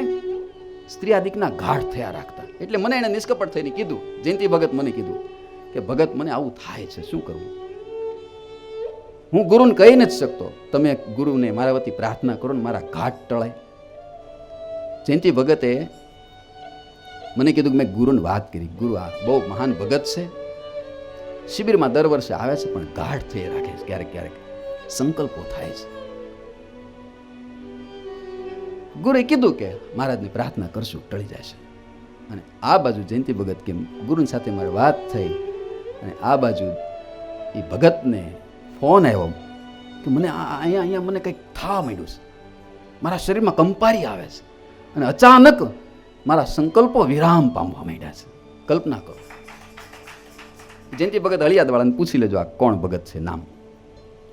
સ્ત્રી આદિકના ઘાટ થયા રાખતા. એટલે મને એને નિષ્કપટ થઈને કીધું, જયંતિ ભગત મને કીધું કે ભગત મને આવું થાય છે, શું કરવું? હું ગુરુને કહી નથી શકતો, તમે ગુરુને મારા વતી પ્રાર્થના કરો ને મારા ઘાટ ટળાય. જયંતિ ભગતે મને કીધું કે મેં ગુરુને વાત કરી, ગુરુ આ બહુ મહાન ભગત છે, શિબિરમાં દર વર્ષે આવે છે પણ ઘાટ થઈ રાખે છે, ક્યારેક ક્યારેક સંકલ્પો થાય છે. ગુરુએ કીધું કે મહારાજની પ્રાર્થના કરશું, ટળી જશે. અને આ બાજુ જયંતિ ભગત કેમ ગુરુની સાથે મારી વાત થઈ, અને આ બાજુ એ ભગતને ફોન આવ્યો કે મને અહીંયા મને કંઈક થવા માંડ્યું છે, મારા શરીરમાં કંપારી આવે છે, અને અચાનક મારા સંકલ્પો વિરામ પામવા માંડ્યા છે. કલ્પના કરો. જયંતિ ભગત હળિયાદવાળાને પૂછી લેજો આ કોણ ભગત છે, નામ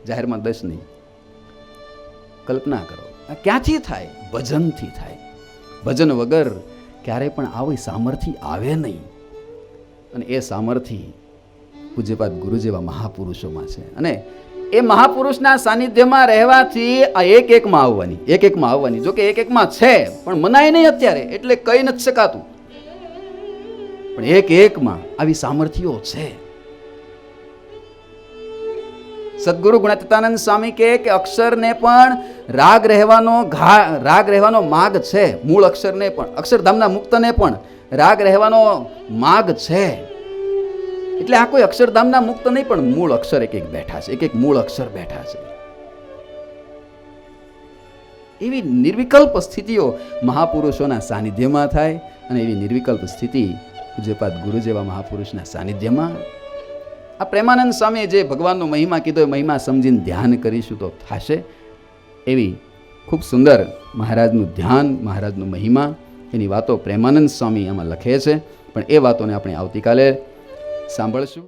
જાહેરમાં દસ નહીં. કલ્પના કરો, આ ક્યાંથી થાય? ભજનથી થાય. ભજન વગર ક્યારેય પણ આવી સામર્થ્ય આવે નહીં. અને એ સામર્થ્ય પૂજ્યપાદ ગુરુ જેવા મહાપુરુષોમાં છે. અને એ મહાપુરુષના સાનિધ્યમાં રહેવાથી આ એકમાં આવવાની, જો કે એકમાં છે પણ મનાય નહીં અત્યારે, એટલે કહી નથી શકાતું, પણ એકમાં આવી સામર્થ્યો છે. સદગુરુ ગુણાતીતાનંદ સ્વામી કે અક્ષરને પણ રાગ રહેવાનો માર્ગ છે, મૂળ અક્ષરને પણ, અક્ષરધામના મુક્તને પણ રાગ રહેવાનો માર્ગ છે. એટલે આ કોઈ અક્ષરધામના મુક્ત નહીં, પણ મૂળ અક્ષર એક બેઠા છે, એક મૂળ અક્ષર બેઠા છે. એવી નિર્વિકલ્પ સ્થિતિઓ મહાપુરુષોના સાનિધ્યમાં થાય, અને એવી નિર્વિકલ્પ સ્થિતિ પૂજ્યપાદ ગુરુ જેવા મહાપુરુષના સાનિધ્યમાં. આ પ્રેમાનંદ સ્વામીએ જે ભગવાનનો મહિમા કીધો એ મહિમા સમજીને ધ્યાન કરીશું તો થશે. એવી ખૂબ સુંદર મહારાજનું ધ્યાન, મહારાજનો મહિમા, એની વાતો પ્રેમાનંદ સ્વામી આમાં લખે છે. પણ એ વાતોને આપણે આવતીકાલે સાંભળશું.